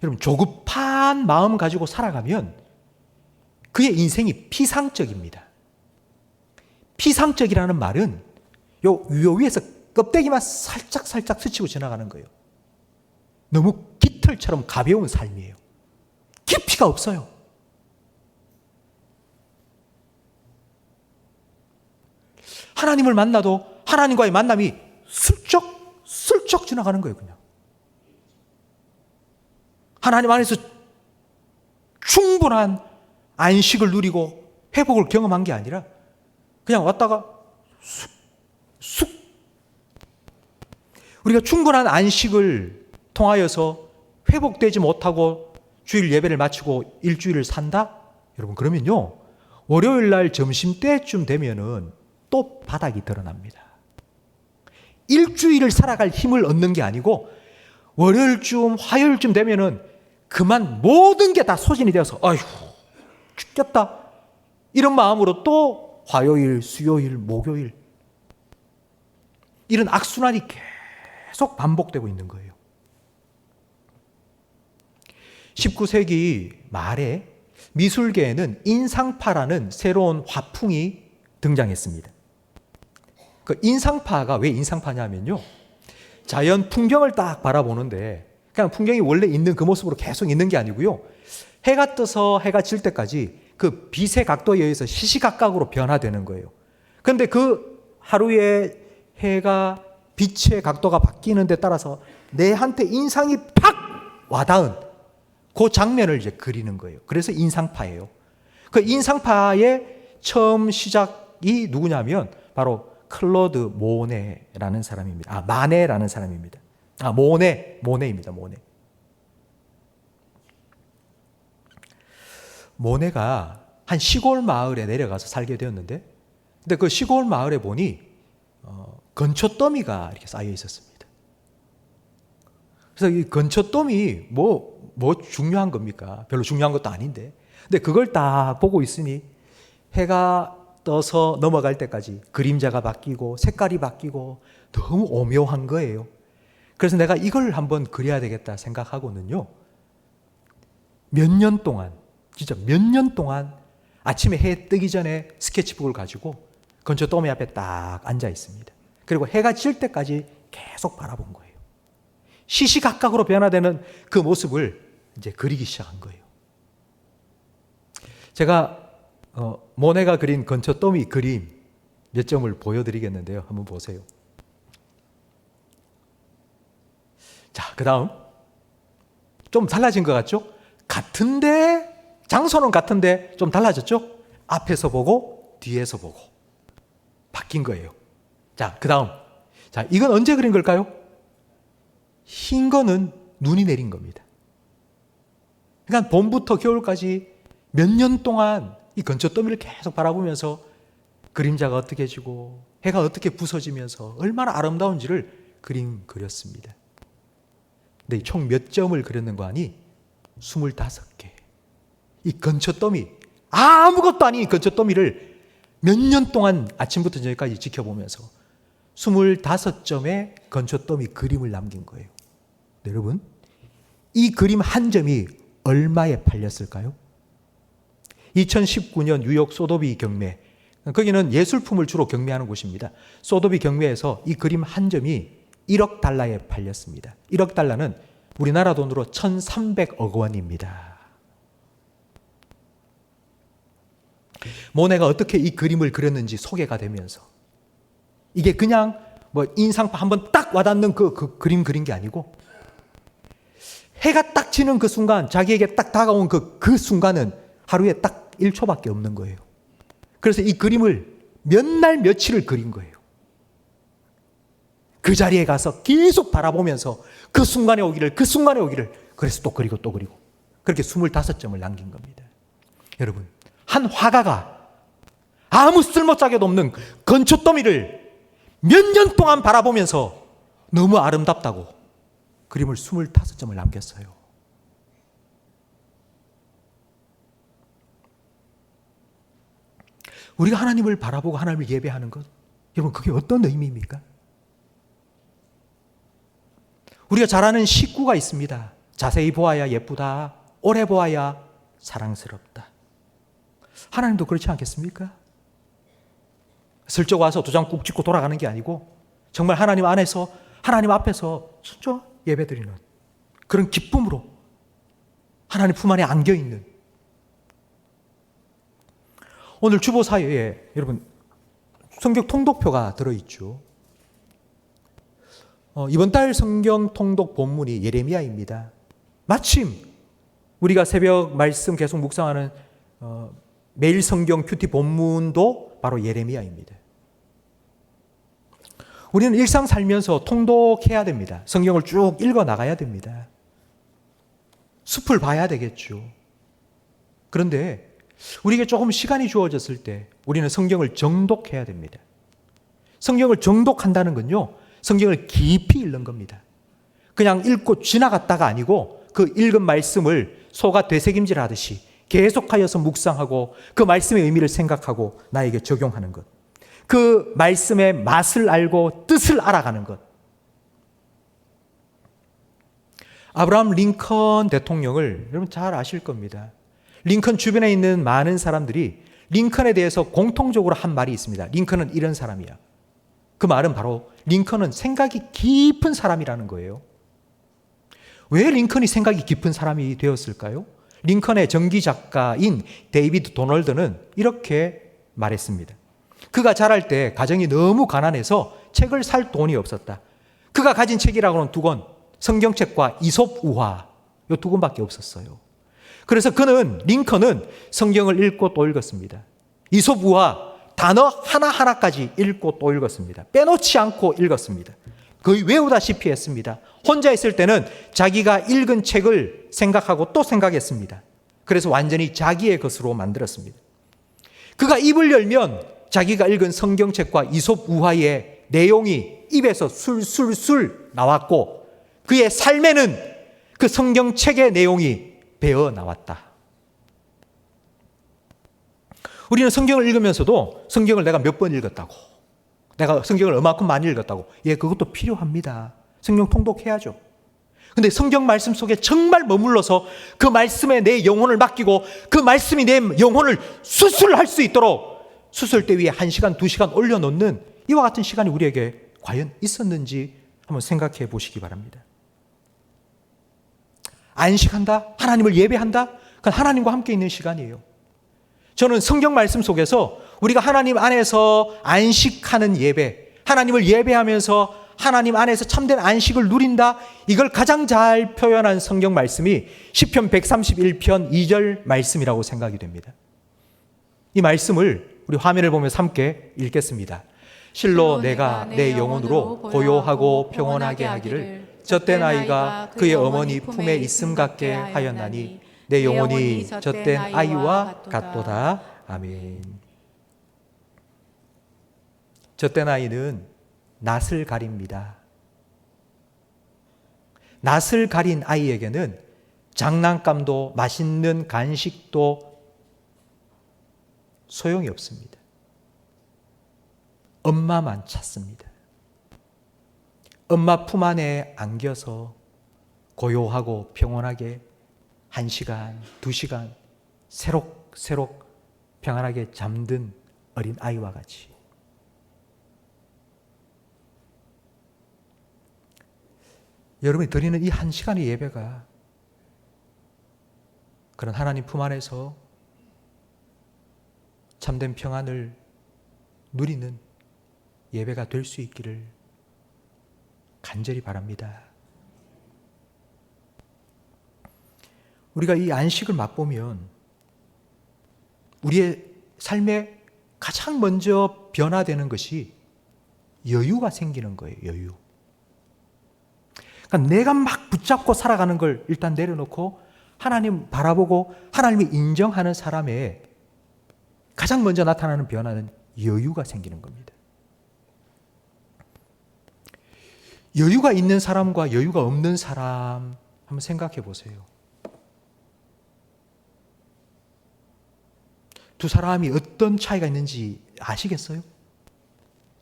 여러분 조급한 마음 가지고 살아가면 그의 인생이 피상적입니다. 피상적이라는 말은 요 위에서 껍데기만 살짝 스치고 지나가는 거예요. 너무 깃털처럼 가벼운 삶이에요. 깊이가 없어요. 하나님을 만나도 하나님과의 만남이 슬쩍 지나가는 거예요. 그냥 하나님 안에서 충분한 안식을 누리고 회복을 경험한 게 아니라 그냥 왔다가 쑥 우리가 충분한 안식을 통하여서 회복되지 못하고 주일 예배를 마치고 일주일을 산다? 여러분 그러면요 월요일 날 점심때쯤 되면은 또 바닥이 드러납니다. 일주일을 살아갈 힘을 얻는 게 아니고 월요일쯤 화요일쯤 되면은 그만 모든 게 다 소진이 되어서 아휴 죽겠다 이런 마음으로 또 화요일, 수요일, 목요일 이런 악순환이 계속 반복되고 있는 거예요. 19세기 말에 미술계에는 인상파라는 새로운 화풍이 등장했습니다. 그 인상파가 왜 인상파냐면요. 자연 풍경을 딱 바라보는데 그냥 풍경이 원래 있는 그 모습으로 계속 있는 게 아니고요. 해가 떠서 해가 질 때까지 그 빛의 각도에 의해서 시시각각으로 변화되는 거예요. 그런데 그 하루에 해가 빛의 각도가 바뀌는 데 따라서 내한테 인상이 팍 와닿은 그 장면을 이제 그리는 거예요. 그래서 인상파예요. 그 인상파의 처음 시작이 누구냐면 바로 클로드 모네라는 사람입니다. 마네라는 사람입니다. 모네입니다. 모네가 한 시골 마을에 내려가서 살게 되었는데, 근데 그 시골 마을에 보니 건초더미가 이렇게 쌓여 있었습니다. 그래서 이 건초더미 뭐 중요한 겁니까? 별로 중요한 것도 아닌데, 근데 그걸 딱 보고 있으니 해가 떠서 넘어갈 때까지 그림자가 바뀌고 색깔이 바뀌고 너무 오묘한 거예요. 그래서 내가 이걸 한번 그려야 되겠다 생각하고는요, 몇 년 동안 아침에 해 뜨기 전에 스케치북을 가지고 건초더미 앞에 딱 앉아 있습니다. 그리고 해가 질 때까지 계속 바라본 거예요. 시시각각으로 변화되는 그 모습을 이제 그리기 시작한 거예요. 제가 모네가 그린 건초더미 그림 몇 점을 보여드리겠는데요. 한번 보세요. 자, 그 다음 좀 달라진 것 같죠? 같은데 장소는 같은데 좀 달라졌죠? 앞에서 보고 뒤에서 보고 바뀐 거예요. 자, 그 다음 이건 언제 그린 걸까요? 흰 거는 눈이 내린 겁니다. 그러니까 봄부터 겨울까지 몇 년 동안 이 건초더미를 계속 바라보면서 그림자가 어떻게 지고 해가 어떻게 부서지면서 얼마나 아름다운지를 그렸습니다. 근데 총 몇 점을 그렸는 거 아니? 25개. 이 건초더미, 아무것도 아닌 이 건초더미를 몇 년 동안 아침부터 저녁까지 지켜보면서 25점의 건초더미 그림을 남긴 거예요. 여러분, 이 그림 한 점이 얼마에 팔렸을까요? 2019년 뉴욕 소더비 경매, 거기는 예술품을 주로 경매하는 곳입니다. 소더비 경매에서 이 그림 한 점이 1억 달러에 팔렸습니다. 1억 달러는 우리나라 돈으로 1,300억 원입니다. 모네가 어떻게 이 그림을 그렸는지 소개가 되면서, 이게 그냥 뭐 인상파 한번 딱 와닿는 그 그림 그린 게 아니고, 해가 딱 지는 그 순간, 자기에게 딱 다가온 그 순간은 하루에 딱 1초밖에 없는 거예요. 그래서 이 그림을 몇 날 며칠을 그린 거예요. 그 자리에 가서 계속 바라보면서 그 순간에 오기를, 그래서 또 그리고 또 그리고, 그렇게 25점을 남긴 겁니다. 여러분, 한 화가가 아무 쓸모짝에도 없는 건초더미를 몇 년 동안 바라보면서 너무 아름답다고 그림을 25점을 남겼어요. 우리가 하나님을 바라보고 하나님을 예배하는 것, 여러분, 그게 어떤 의미입니까? 우리가 잘 아는 식구가 있습니다. 자세히 보아야 예쁘다, 오래 보아야 사랑스럽다. 하나님도 그렇지 않겠습니까? 슬쩍 와서 도장 꾹 찍고 돌아가는 게 아니고 정말 하나님 안에서, 하나님 앞에서 진짜 예배드리는 그런 기쁨으로 하나님 품 안에 안겨있는, 오늘 주보사회에 여러분 성경 통독표가 들어있죠. 이번 달 성경 통독 본문이 예레미야입니다. 마침 우리가 새벽 말씀 계속 묵상하는 매일 성경 큐티 본문도 바로 예레미야입니다. 우리는 일상 살면서 통독해야 됩니다. 성경을 쭉 읽어 나가야 됩니다. 숲을 봐야 되겠죠. 그런데 우리에게 조금 시간이 주어졌을 때 우리는 성경을 정독해야 됩니다. 성경을 정독한다는 건요, 성경을 깊이 읽는 겁니다. 그냥 읽고 지나갔다가 아니고 그 읽은 말씀을 소가 되새김질 하듯이 계속하여서 묵상하고 그 말씀의 의미를 생각하고 나에게 적용하는 것. 그 말씀의 맛을 알고 뜻을 알아가는 것. 아브라함 링컨 대통령을 여러분 잘 아실 겁니다. 링컨 주변에 있는 많은 사람들이 링컨에 대해서 공통적으로 한 말이 있습니다. 링컨은 이런 사람이야. 그 말은 바로 링컨은 생각이 깊은 사람이라는 거예요. 왜 링컨이 생각이 깊은 사람이 되었을까요? 링컨의 전기 작가인 데이비드 도널드는 이렇게 말했습니다. 그가 자랄 때 가정이 너무 가난해서 책을 살 돈이 없었다. 그가 가진 책이라고는 2권, 성경책과 이솝 우화, 이 2권밖에 없었어요. 그래서 링컨은 성경을 읽고 또 읽었습니다. 이솝 우화 단어 하나하나까지 읽고 또 읽었습니다. 빼놓지 않고 읽었습니다. 거의 외우다시피 했습니다. 혼자 있을 때는 자기가 읽은 책을 생각하고 또 생각했습니다. 그래서 완전히 자기의 것으로 만들었습니다. 그가 입을 열면 자기가 읽은 성경책과 이솝 우화의 내용이 입에서 술술술 나왔고 그의 삶에는 그 성경책의 내용이 배어 나왔다. 우리는 성경을 읽으면서도 성경을 내가 몇 번 읽었다고, 내가 성경을 얼마큼 많이 읽었다고, 예, 그것도 필요합니다. 성경 통독해야죠. 근데 성경 말씀 속에 정말 머물러서 그 말씀에 내 영혼을 맡기고 그 말씀이 내 영혼을 수술할 수 있도록 수술대 위에 1시간, 2시간 올려놓는 이와 같은 시간이 우리에게 과연 있었는지 한번 생각해 보시기 바랍니다. 안식한다? 하나님을 예배한다? 그건 하나님과 함께 있는 시간이에요. 저는 성경 말씀 속에서 우리가 하나님 안에서 안식하는 예배, 하나님을 예배하면서 하나님 안에서 참된 안식을 누린다, 이걸 가장 잘 표현한 성경 말씀이 시편 131편 2절 말씀이라고 생각이 됩니다. 이 말씀을 우리 화면을 보면서 함께 읽겠습니다. 실로 내가 내 영혼으로 고요하고 평온하게 하기를 젖된 아이가 그의 어머니 품에 있음 같게 하였나니 내 영혼이 젖된 아이와 같도다. 아멘. 젖된 아이는 낯을 가립니다. 낯을 가린 아이에게는 장난감도 맛있는 간식도 소용이 없습니다. 엄마만 찾습니다. 엄마 품 안에 안겨서 고요하고 평온하게 1시간, 2시간 새록새록 평안하게 잠든 어린 아이와 같이. 여러분이 드리는 이 1시간의 예배가 그런 하나님 품 안에서 참된 평안을 누리는 예배가 될 수 있기를 간절히 바랍니다. 우리가 이 안식을 맛보면 우리의 삶에 가장 먼저 변화되는 것이 여유가 생기는 거예요. 여유. 그러니까 내가 막 붙잡고 살아가는 걸 일단 내려놓고 하나님 바라보고 하나님을 인정하는 사람의 가장 먼저 나타나는 변화는 여유가 생기는 겁니다. 여유가 있는 사람과 여유가 없는 사람 한번 생각해 보세요. 두 사람이 어떤 차이가 있는지 아시겠어요?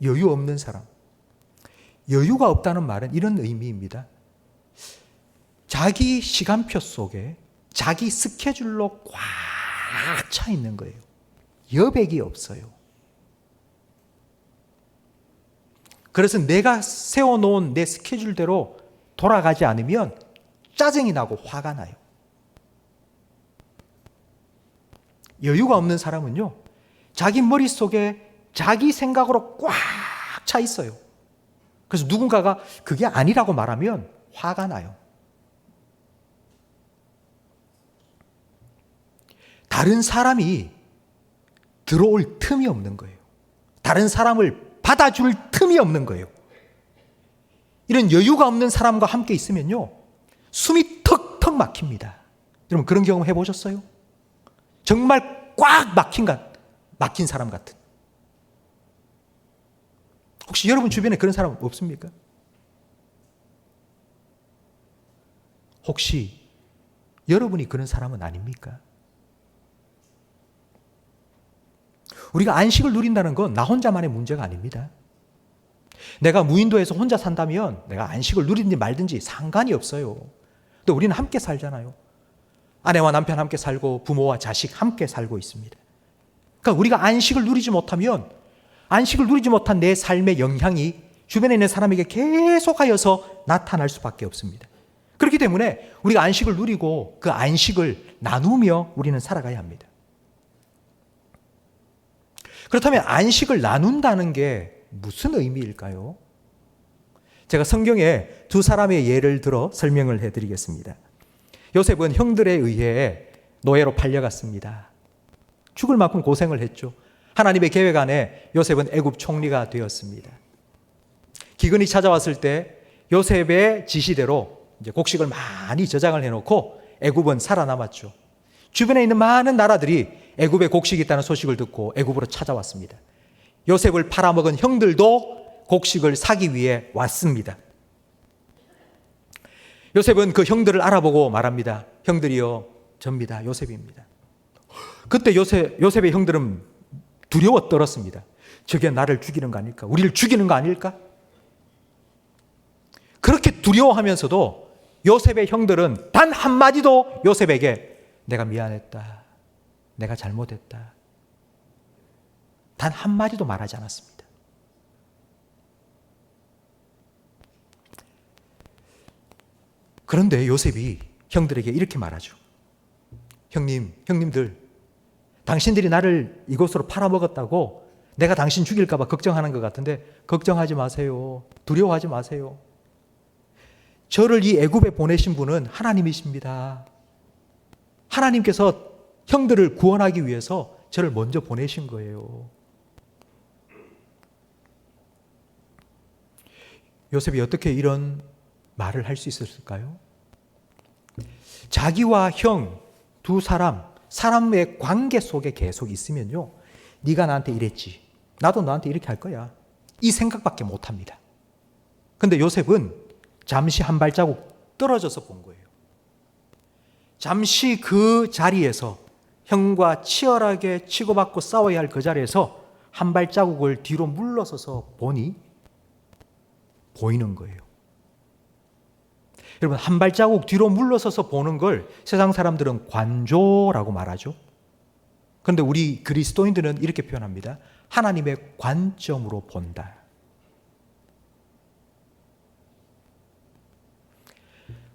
여유 없는 사람. 여유가 없다는 말은 이런 의미입니다. 자기 시간표 속에 자기 스케줄로 꽉 차 있는 거예요. 여백이 없어요. 그래서 내가 세워놓은 내 스케줄대로 돌아가지 않으면 짜증이 나고 화가 나요. 여유가 없는 사람은요, 자기 머릿속에 자기 생각으로 꽉 차 있어요. 그래서 누군가가 그게 아니라고 말하면 화가 나요. 다른 사람이 들어올 틈이 없는 거예요. 다른 사람을 받아줄 틈이 없는 거예요. 이런 여유가 없는 사람과 함께 있으면요, 숨이 턱턱 막힙니다. 여러분 그런 경험 해보셨어요? 정말 꽉 막힌 사람 같은. 혹시 여러분 주변에 그런 사람 없습니까? 혹시 여러분이 그런 사람은 아닙니까? 우리가 안식을 누린다는 건 나 혼자만의 문제가 아닙니다. 내가 무인도에서 혼자 산다면 내가 안식을 누리든지 말든지 상관이 없어요. 근데 우리는 함께 살잖아요. 아내와 남편 함께 살고 부모와 자식 함께 살고 있습니다. 그러니까 우리가 안식을 누리지 못하면 안식을 누리지 못한 내 삶의 영향이 주변에 있는 사람에게 계속하여서 나타날 수밖에 없습니다. 그렇기 때문에 우리가 안식을 누리고 그 안식을 나누며 우리는 살아가야 합니다. 그렇다면 안식을 나눈다는 게 무슨 의미일까요? 제가 성경에 두 사람의 예를 들어 설명을 해드리겠습니다. 요셉은 형들에 의해 노예로 팔려갔습니다. 죽을 만큼 고생을 했죠. 하나님의 계획 안에 요셉은 애굽 총리가 되었습니다. 기근이 찾아왔을 때 요셉의 지시대로 이제 곡식을 많이 저장을 해놓고 애굽은 살아남았죠. 주변에 있는 많은 나라들이 애굽에 곡식이 있다는 소식을 듣고 애굽으로 찾아왔습니다. 요셉을 팔아먹은 형들도 곡식을 사기 위해 왔습니다. 요셉은 그 형들을 알아보고 말합니다. 형들이요, 접니다. 요셉입니다. 그때 요셉의 형들은 두려워 떨었습니다. 저게 나를 죽이는 거 아닐까? 우리를 죽이는 거 아닐까? 그렇게 두려워하면서도 요셉의 형들은 단 한마디도 요셉에게 내가 미안했다, 내가 잘못했다, 단 한마디도 말하지 않았습니다. 그런데 요셉이 형들에게 이렇게 말하죠. 형님들, 당신들이 나를 이곳으로 팔아먹었다고 내가 당신 죽일까 봐 걱정하는 것 같은데 걱정하지 마세요. 두려워하지 마세요. 저를 이 애굽에 보내신 분은 하나님이십니다. 하나님께서 형들을 구원하기 위해서 저를 먼저 보내신 거예요. 요셉이 어떻게 이런 말을 할 수 있었을까요? 자기와 형 두 사람의 관계 속에 계속 있으면요, 네가 나한테 이랬지, 나도 너한테 이렇게 할 거야, 이 생각밖에 못합니다. 근데 요셉은 잠시 한 발자국 떨어져서 본 거예요. 잠시 그 자리에서 형과 치열하게 치고받고 싸워야 할 그 자리에서 한 발자국을 뒤로 물러서서 보니 보이는 거예요. 여러분, 한 발자국 뒤로 물러서서 보는 걸 세상 사람들은 관조라고 말하죠. 그런데 우리 그리스도인들은 이렇게 표현합니다. 하나님의 관점으로 본다.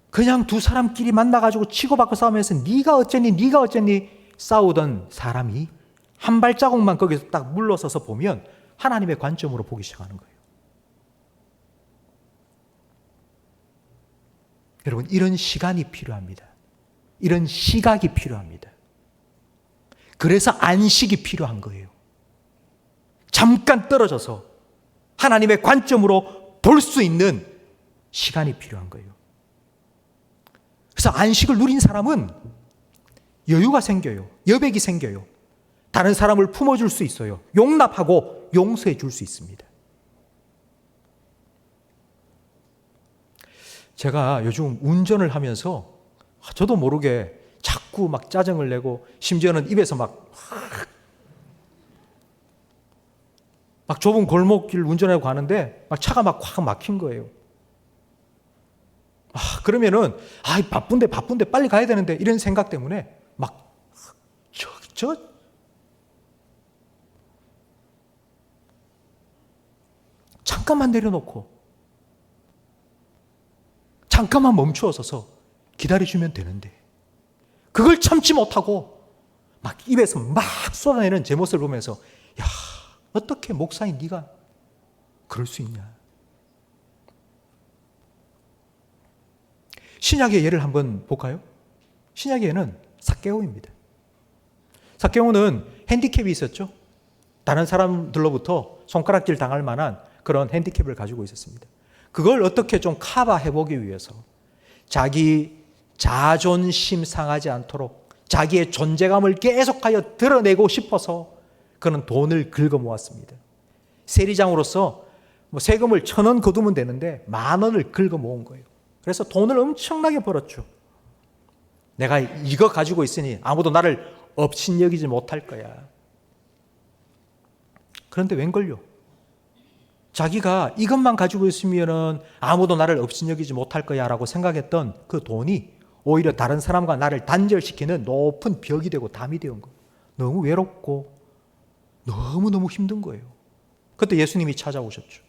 그냥 두 사람끼리 만나가지고 치고받고 싸우면서 네가 어쨌니 싸우던 사람이 한 발자국만 거기서 딱 물러서서 보면 하나님의 관점으로 보기 시작하는 거예요. 여러분, 이런 시간이 필요합니다. 이런 시각이 필요합니다. 그래서 안식이 필요한 거예요. 잠깐 떨어져서 하나님의 관점으로 볼 수 있는 시간이 필요한 거예요. 그래서 안식을 누린 사람은 여유가 생겨요. 여백이 생겨요. 다른 사람을 품어줄 수 있어요. 용납하고 용서해 줄 수 있습니다. 제가 요즘 운전을 하면서 저도 모르게 자꾸 막 짜증을 내고 심지어는 입에서 막 좁은 골목길 운전하고 가는데 막 차가 막 확 막힌 거예요. 그러면은 바쁜데 빨리 가야 되는데 이런 생각 때문에 막 잠깐만 내려놓고 잠깐만 멈추어서서 기다려주면 되는데 그걸 참지 못하고 막 입에서 막 쏟아내는 제 모습을 보면서 야, 어떻게 목사인 네가 그럴 수 있냐. 신약의 예를 한번 볼까요? 신약의 예는 삭개오입니다. 삭개오는 핸디캡이 있었죠. 다른 사람들로부터 손가락질 당할 만한 그런 핸디캡을 가지고 있었습니다. 그걸 어떻게 좀 커버해보기 위해서 자기 자존심 상하지 않도록 자기의 존재감을 계속하여 드러내고 싶어서 그는 돈을 긁어 모았습니다. 세리장으로서 세금을 1,000원 거두면 되는데 10,000원을 긁어 모은 거예요. 그래서 돈을 엄청나게 벌었죠. 내가 이거 가지고 있으니 아무도 나를 업신여기지 못할 거야. 그런데 웬걸요? 자기가 이것만 가지고 있으면 아무도 나를 업신여기지 못할 거야 라고 생각했던 그 돈이 오히려 다른 사람과 나를 단절시키는 높은 벽이 되고 담이 되는 거예요. 너무 외롭고 너무너무 힘든 거예요. 그때 예수님이 찾아오셨죠.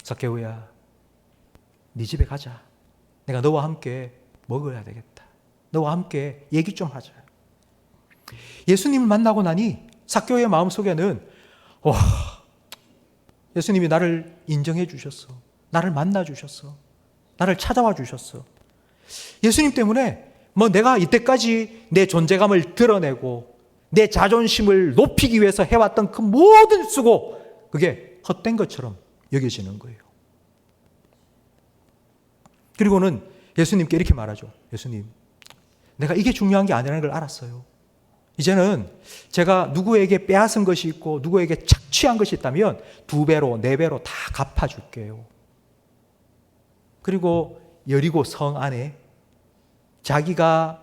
삭개오야, 네 집에 가자. 내가 너와 함께 먹어야 되겠다. 너와 함께 얘기 좀 하자. 예수님을 만나고 나니 삭개오의 마음속에는 예수님이 나를 인정해 주셨어. 나를 만나 주셨어. 나를 찾아와 주셨어. 예수님 때문에 내가 이때까지 내 존재감을 드러내고 내 자존심을 높이기 위해서 해왔던 그 모든 수고, 그게 헛된 것처럼 여겨지는 거예요. 그리고는 예수님께 이렇게 말하죠. 예수님, 내가 이게 중요한 게 아니라는 걸 알았어요. 이제는 제가 누구에게 빼앗은 것이 있고 누구에게 착취한 것이 있다면 2배로 4배로 다 갚아줄게요. 그리고 여리고 성 안에 자기가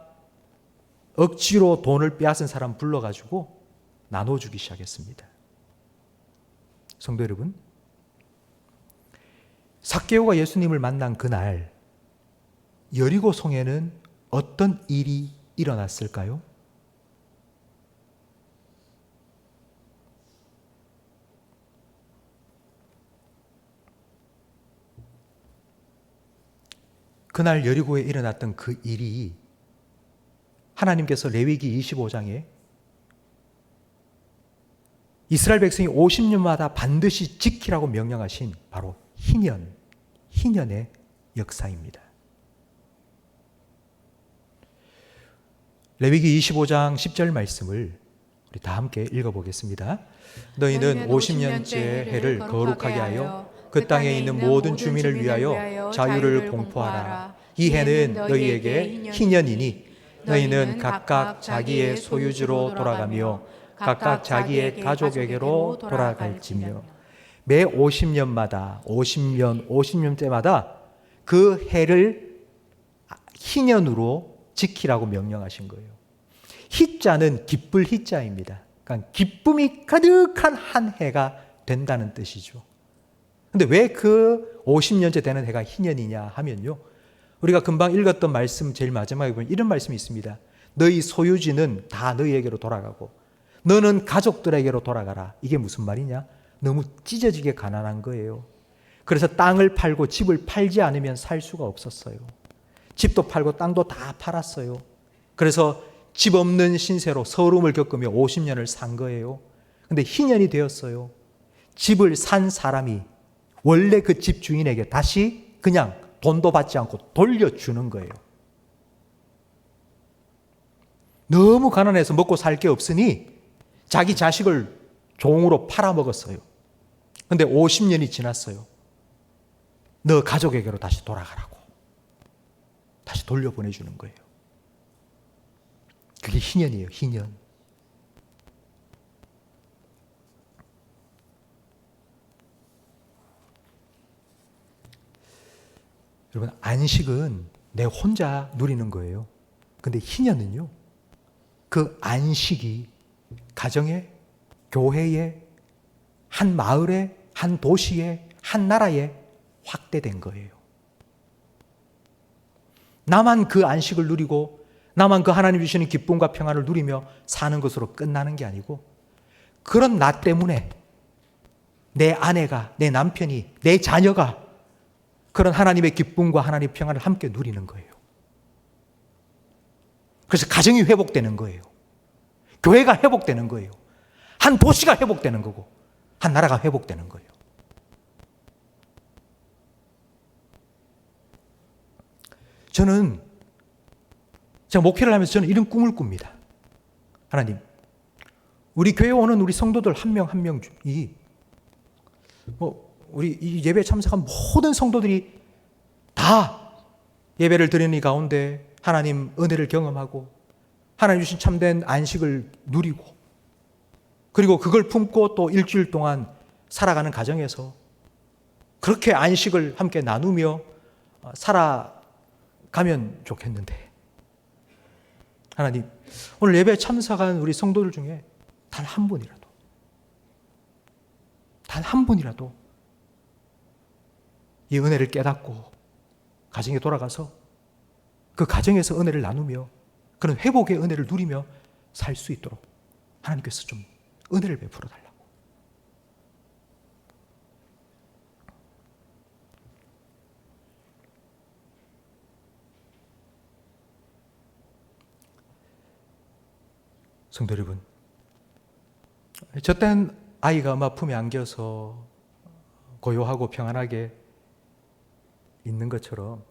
억지로 돈을 빼앗은 사람 불러가지고 나눠주기 시작했습니다. 성도 여러분, 삭개오가 예수님을 만난 그날 여리고 성에는 어떤 일이 일어났을까요? 그날 여리고에 일어났던 그 일이 하나님께서 레위기 25장에 이스라엘 백성이 50년마다 반드시 지키라고 명령하신 바로 희년의 역사입니다. 레위기 25장 10절 말씀을 우리 다 함께 읽어보겠습니다. 너희는 50년째 해를 거룩하게 하여 그 땅에 있는 모든 주민을 위하여 자유를 공포하라. 이 해는 너희에게 희년이니 너희는 각각 자기의 소유지로 돌아가며 각각 자기의 가족에게로 돌아갈지며 매 50년마다 50년째마다 그 해를 희년으로 지키라고 명령하신 거예요. 희자는 기쁠 희자입니다. 그러니까 그러니까 기쁨이 가득한 한 해가 된다는 뜻이죠. 근데 왜 그 50년째 되는 해가 희년이냐 하면요, 우리가 금방 읽었던 말씀 제일 마지막에 보면 이런 말씀이 있습니다. 너희 소유지는 다 너희에게로 돌아가고 너는 가족들에게로 돌아가라. 이게 무슨 말이냐? 너무 찢어지게 가난한 거예요. 그래서 땅을 팔고 집을 팔지 않으면 살 수가 없었어요. 집도 팔고 땅도 다 팔았어요. 그래서 집 없는 신세로 서름을 겪으며 50년을 산 거예요. 근데 희년이 되었어요. 집을 산 사람이 원래 그 집 주인에게 다시 그냥 돈도 받지 않고 돌려주는 거예요. 너무 가난해서 먹고 살 게 없으니 자기 자식을 종으로 팔아먹었어요. 근데 50년이 지났어요. 너 가족에게로 다시 돌아가라고. 다시 돌려보내주는 거예요. 그게 희년이에요, 희년. 여러분, 안식은 내 혼자 누리는 거예요. 근데 희년은요, 그 안식이 가정에, 교회에, 한 마을에, 한 도시에, 한 나라에 확대된 거예요. 나만 그 안식을 누리고 나만 그 하나님 주시는 기쁨과 평안을 누리며 사는 것으로 끝나는 게 아니고, 그런 나 때문에 내 아내가, 내 남편이, 내 자녀가 그런 하나님의 기쁨과 하나님의 평안을 함께 누리는 거예요. 그래서 가정이 회복되는 거예요. 교회가 회복되는 거예요. 한 도시가 회복되는 거고 한 나라가 회복되는 거예요. 제가 목회를 하면서 저는 이런 꿈을 꿉니다. 하나님, 우리 교회 오는 우리 성도들 한 명 한 명이 우리 이 예배에 참석한 모든 성도들이 다 예배를 드리는 이 가운데 하나님 은혜를 경험하고 하나님 주신 참된 안식을 누리고, 그리고 그걸 품고 또 일주일 동안 살아가는 가정에서 그렇게 안식을 함께 나누며 살아가면 좋겠는데, 하나님, 오늘 예배에 참석한 우리 성도들 중에 단 한 분이라도 이 은혜를 깨닫고 가정에 돌아가서 그 가정에서 은혜를 나누며 그런 회복의 은혜를 누리며 살 수 있도록 하나님께서 좀 은혜를 베풀어 달라고. 성도 여러분, 저땐 아이가 엄마 품에 안겨서 고요하고 평안하게 있는 것처럼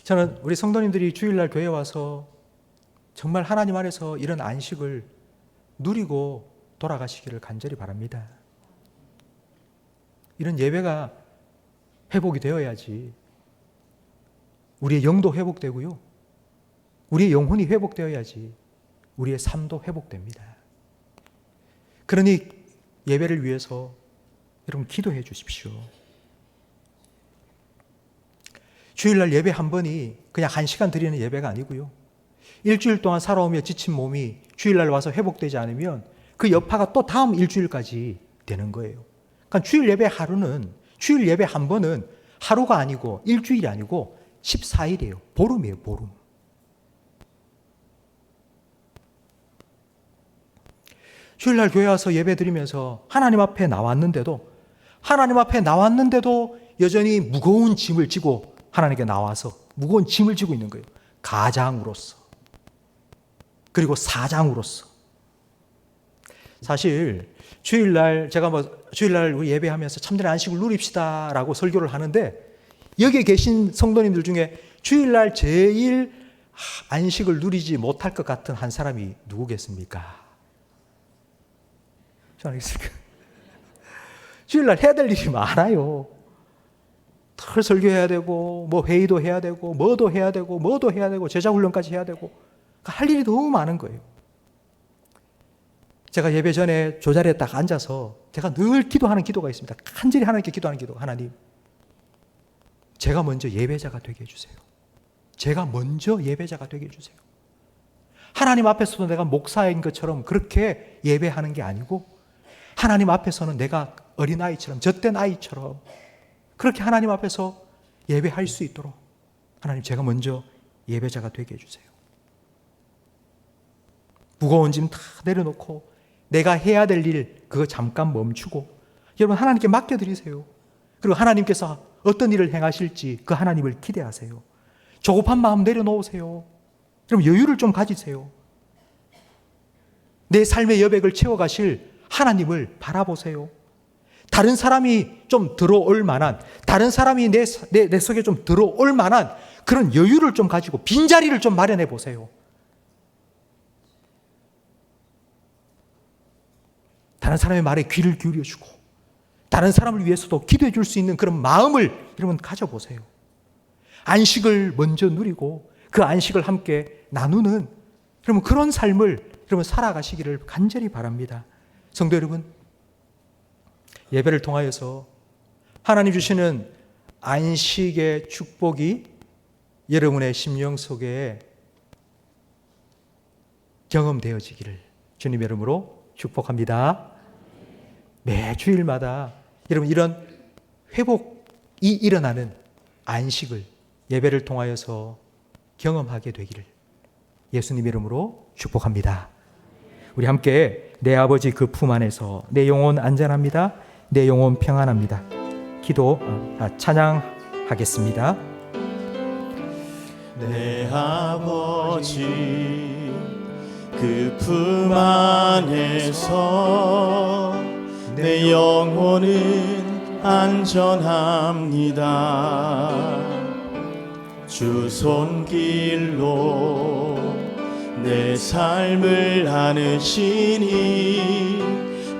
저는 우리 성도님들이 주일날 교회 와서 정말 하나님 안에서 이런 안식을 누리고 돌아가시기를 간절히 바랍니다. 이런 예배가 회복이 되어야지 우리의 영도 회복되고요, 우리의 영혼이 회복되어야지 우리의 삶도 회복됩니다. 그러니 예배를 위해서 여러분 기도해 주십시오. 주일날 예배 한 번이 그냥 1시간 드리는 예배가 아니고요, 일주일 동안 살아오며 지친 몸이 주일날 와서 회복되지 않으면 그 여파가 또 다음 일주일까지 되는 거예요. 그러니까 주일 예배 한 번은 하루가 아니고 일주일이 아니고 14일이에요. 보름이에요, 보름. 주일날 교회 와서 예배 드리면서 하나님 앞에 나왔는데도 여전히 무거운 짐을 지고 하나님께 나와서 무거운 짐을 지고 있는 거예요. 가장으로서, 그리고 사장으로서. 사실 주일날 우리 예배하면서 참된 안식을 누립시다 라고 설교를 하는데, 여기에 계신 성도님들 중에 주일날 제일 안식을 누리지 못할 것 같은 한 사람이 누구겠습니까? 주일날 해야 될 일이 많아요. 털 설교해야 되고, 뭐 회의도 해야 되고, 뭐도 해야 되고, 제자훈련까지 해야 되고, 할 일이 너무 많은 거예요. 제가 예배 전에 조자리에 딱 앉아서 제가 늘 기도하는 기도가 있습니다. 간절히 하나님께 기도하는 기도. 하나님, 제가 먼저 예배자가 되게 해주세요. 하나님 앞에서도 내가 목사인 것처럼 그렇게 예배하는 게 아니고 하나님 앞에서는 내가 어린아이처럼 젖된 아이처럼 그렇게 하나님 앞에서 예배할 수 있도록 하나님 제가 먼저 예배자가 되게 해주세요. 무거운 짐 다 내려놓고 내가 해야 될 일 그거 잠깐 멈추고 여러분 하나님께 맡겨드리세요. 그리고 하나님께서 어떤 일을 행하실지 그 하나님을 기대하세요. 조급한 마음 내려놓으세요. 그럼 여유를 좀 가지세요. 내 삶의 여백을 채워가실 하나님을 바라보세요. 다른 사람이 좀 들어올 만한, 다른 사람이 내 속에 좀 들어올 만한 그런 여유를 좀 가지고 빈자리를 좀 마련해 보세요. 다른 사람의 말에 귀를 기울여주고 다른 사람을 위해서도 기도해 줄 수 있는 그런 마음을 여러분 가져보세요. 안식을 먼저 누리고 그 안식을 함께 나누는 여러분 그런 삶을 여러분 살아가시기를 간절히 바랍니다. 성도 여러분, 예배를 통하여서 하나님 주시는 안식의 축복이 여러분의 심령 속에 경험되어지기를 주님의 이름으로 축복합니다. 매 주일마다 여러분 이런 회복이 일어나는 안식을 예배를 통하여서 경험하게 되기를 예수님 이름으로 축복합니다. 우리 함께 내 아버지 그 품 안에서 내 영혼 안전합니다. 내 영혼 평안합니다. 찬양하겠습니다. 내 아버지 그 품 안에서 내 영혼은 안전합니다. 주 손길로 내 삶을 안으시니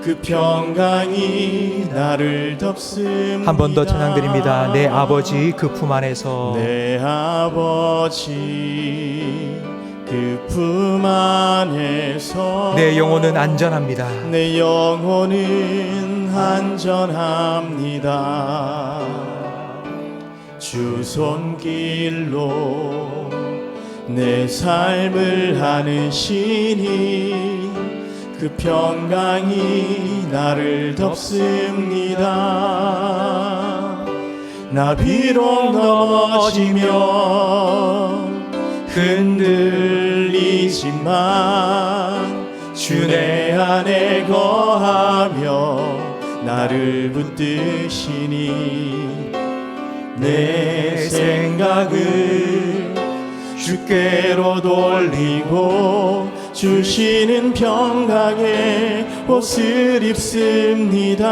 그 평강이 나를 덮습니다. 한 번 더 찬양드립니다. 내 아버지 그 품 안에서 내 아버지 그 품 안에서 내 영혼은 안전합니다. 내 영혼은 안전합니다. 주 손길로 내 삶을 안으시니 그 평강이 나를 덮습니다. 나 비록 넘어지면 흔들리지만 주 내 안에 거하며 나를 붙드시니 내 생각을 주께로 돌리고 주시는 평강의 옷을 입습니다.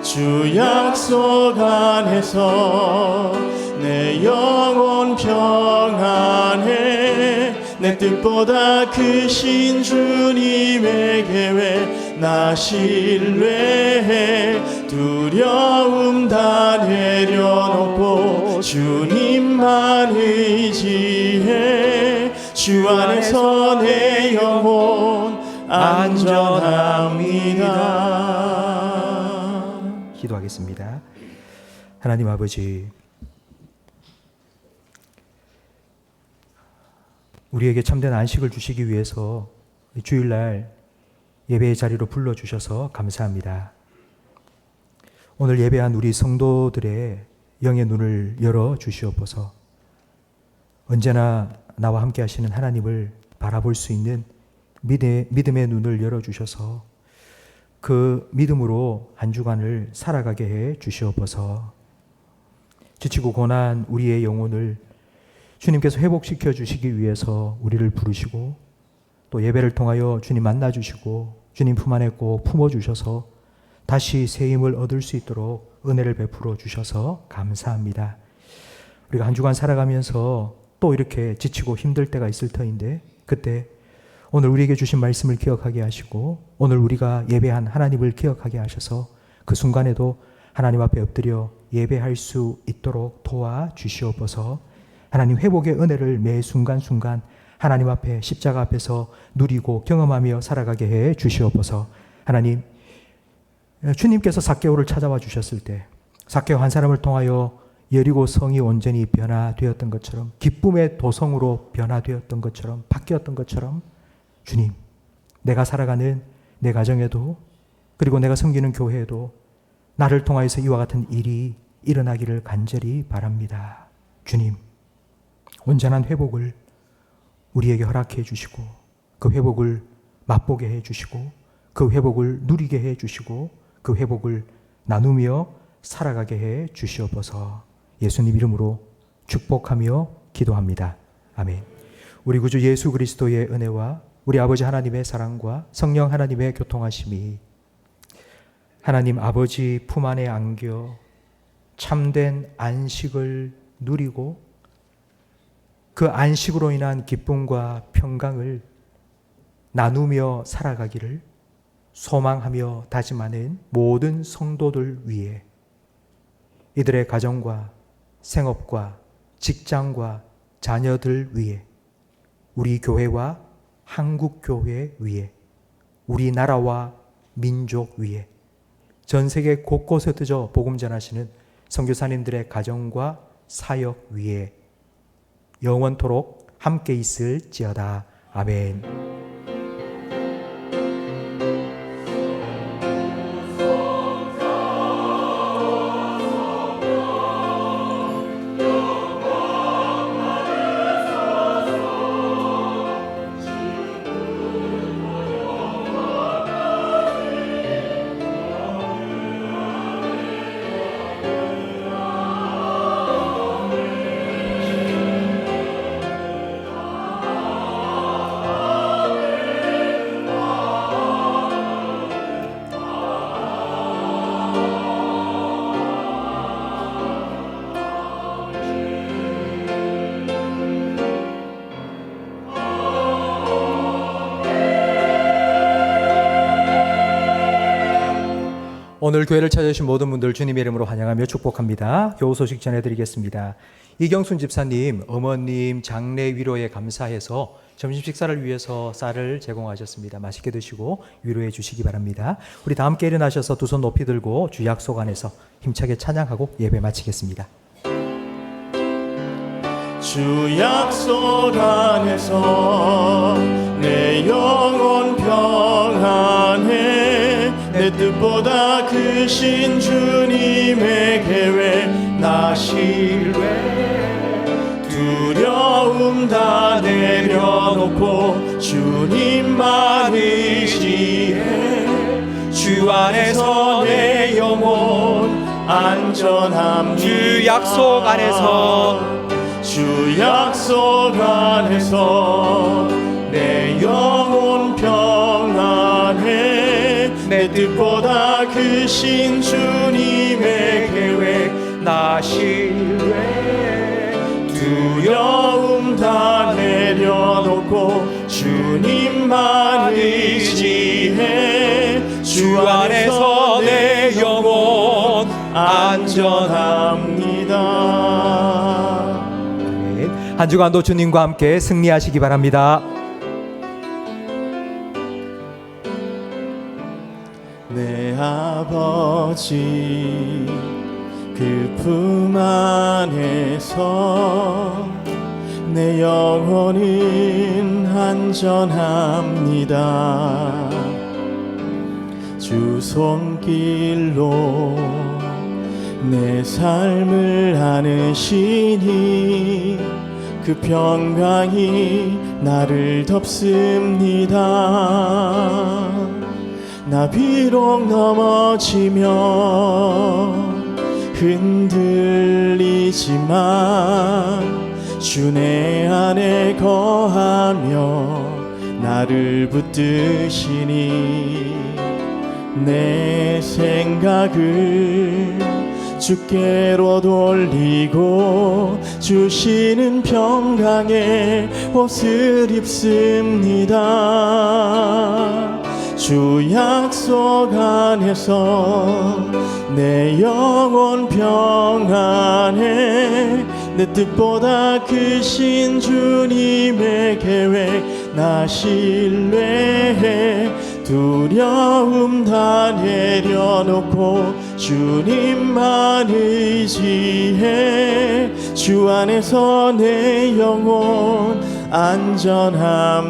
주 약속 안에서 내 영혼 평안해 내 뜻보다 크신 주님의 계획 나 신뢰해 두려움 다 내려놓고 주님만 의지해 주 안에서 내 영혼 안전합니다. 기도하겠습니다. 하나님 아버지, 우리에게 참된 안식을 주시기 위해서 주일날 예배의 자리로 불러주셔서 감사합니다. 오늘 예배한 우리 성도들의 영의 눈을 열어 주시옵소서. 언제나 나와 함께 하시는 하나님을 바라볼 수 있는 믿음의 눈을 열어 주셔서 그 믿음으로 한 주간을 살아가게 해 주시옵소서. 지치고 고난 우리의 영혼을 주님께서 회복시켜 주시기 위해서 우리를 부르시고 또 예배를 통하여 주님 만나주시고 주님 품 안에 꼭 품어주셔서 다시 새 힘을 얻을 수 있도록 은혜를 베풀어 주셔서 감사합니다. 우리가 한 주간 살아가면서 또 이렇게 지치고 힘들 때가 있을 터인데 그때 오늘 우리에게 주신 말씀을 기억하게 하시고 오늘 우리가 예배한 하나님을 기억하게 하셔서 그 순간에도 하나님 앞에 엎드려 예배할 수 있도록 도와주시옵소서. 하나님 회복의 은혜를 매 순간순간 하나님 앞에 십자가 앞에서 누리고 경험하며 살아가게 해 주시옵소서. 하나님, 주님께서 삭개오를 찾아와 주셨을 때 삭개오 한 사람을 통하여 여리고 성이 온전히 변화되었던 것처럼, 기쁨의 도성으로 변화되었던 것처럼, 바뀌었던 것처럼, 주님, 내가 살아가는 내 가정에도, 그리고 내가 섬기는 교회에도 나를 통하여서 이와 같은 일이 일어나기를 간절히 바랍니다. 주님, 온전한 회복을 우리에게 허락해 주시고, 그 회복을 맛보게 해 주시고, 그 회복을 누리게 해 주시고, 그 회복을 나누며 살아가게 해 주시옵소서. 예수님 이름으로 축복하며 기도합니다. 아멘. 우리 구주 예수 그리스도의 은혜와 우리 아버지 하나님의 사랑과 성령 하나님의 교통하심이 하나님 아버지 품 안에 안겨 참된 안식을 누리고 그 안식으로 인한 기쁨과 평강을 나누며 살아가기를 소망하며 다짐하는 모든 성도들 위해, 이들의 가정과 생업과 직장과 자녀들 위해, 우리 교회와 한국 교회 위해, 우리나라와 민족 위해, 전 세계 곳곳에 뜨져 복음 전하시는 선교사님들의 가정과 사역 위에 영원토록 함께 있을지어다. 아멘. 오늘 교회를 찾아주신 모든 분들 주님의 이름으로 환영하며 축복합니다. 교우 소식 전해드리겠습니다. 이경순 집사님, 어머님 장례 위로에 감사해서 점심 식사를 위해서 쌀을 제공하셨습니다. 맛있게 드시고 위로해 주시기 바랍니다. 우리 다 함께 일어나셔서 두 손 높이 들고 주 약속 안에서 힘차게 찬양하고 예배 마치겠습니다. 주 약속 안에서 내 영혼 평안해. 내 뜻보다 크신 주님의 계획 나 신뢰. 두려움 다 내려놓고 주님만 의지해. 주 안에서 내 영혼 안전합니다. 주 약속 안에서, 주 약속 안에서 내 영혼 평안해. 내 뜻보다 크신 주님의 계획 나 신뢰. 두려움 다 내려놓고 주님만 의지해. 주 안에서 내 영혼 안전합니다. 한 주간도 주님과 함께 승리하시기 바랍니다. 내 아버지 그 품 안에서 내 영혼은 안전합니다. 주 손길로 내 삶을 안으시니 그 평강이 나를 덮습니다. 나 비록 넘어지며 흔들리지만 주 내 안에 거하며 나를 붙드시니 내 생각을 주께로 돌리고 주시는 평강의 옷을 입습니다. 주 약속 안에서 내 영혼 평안해. 내 뜻보다 크신 주님의 계획 나 신뢰해. 두려움 다 내려놓고 주님만 의지해 주 안에서 내 영혼 안전합니다.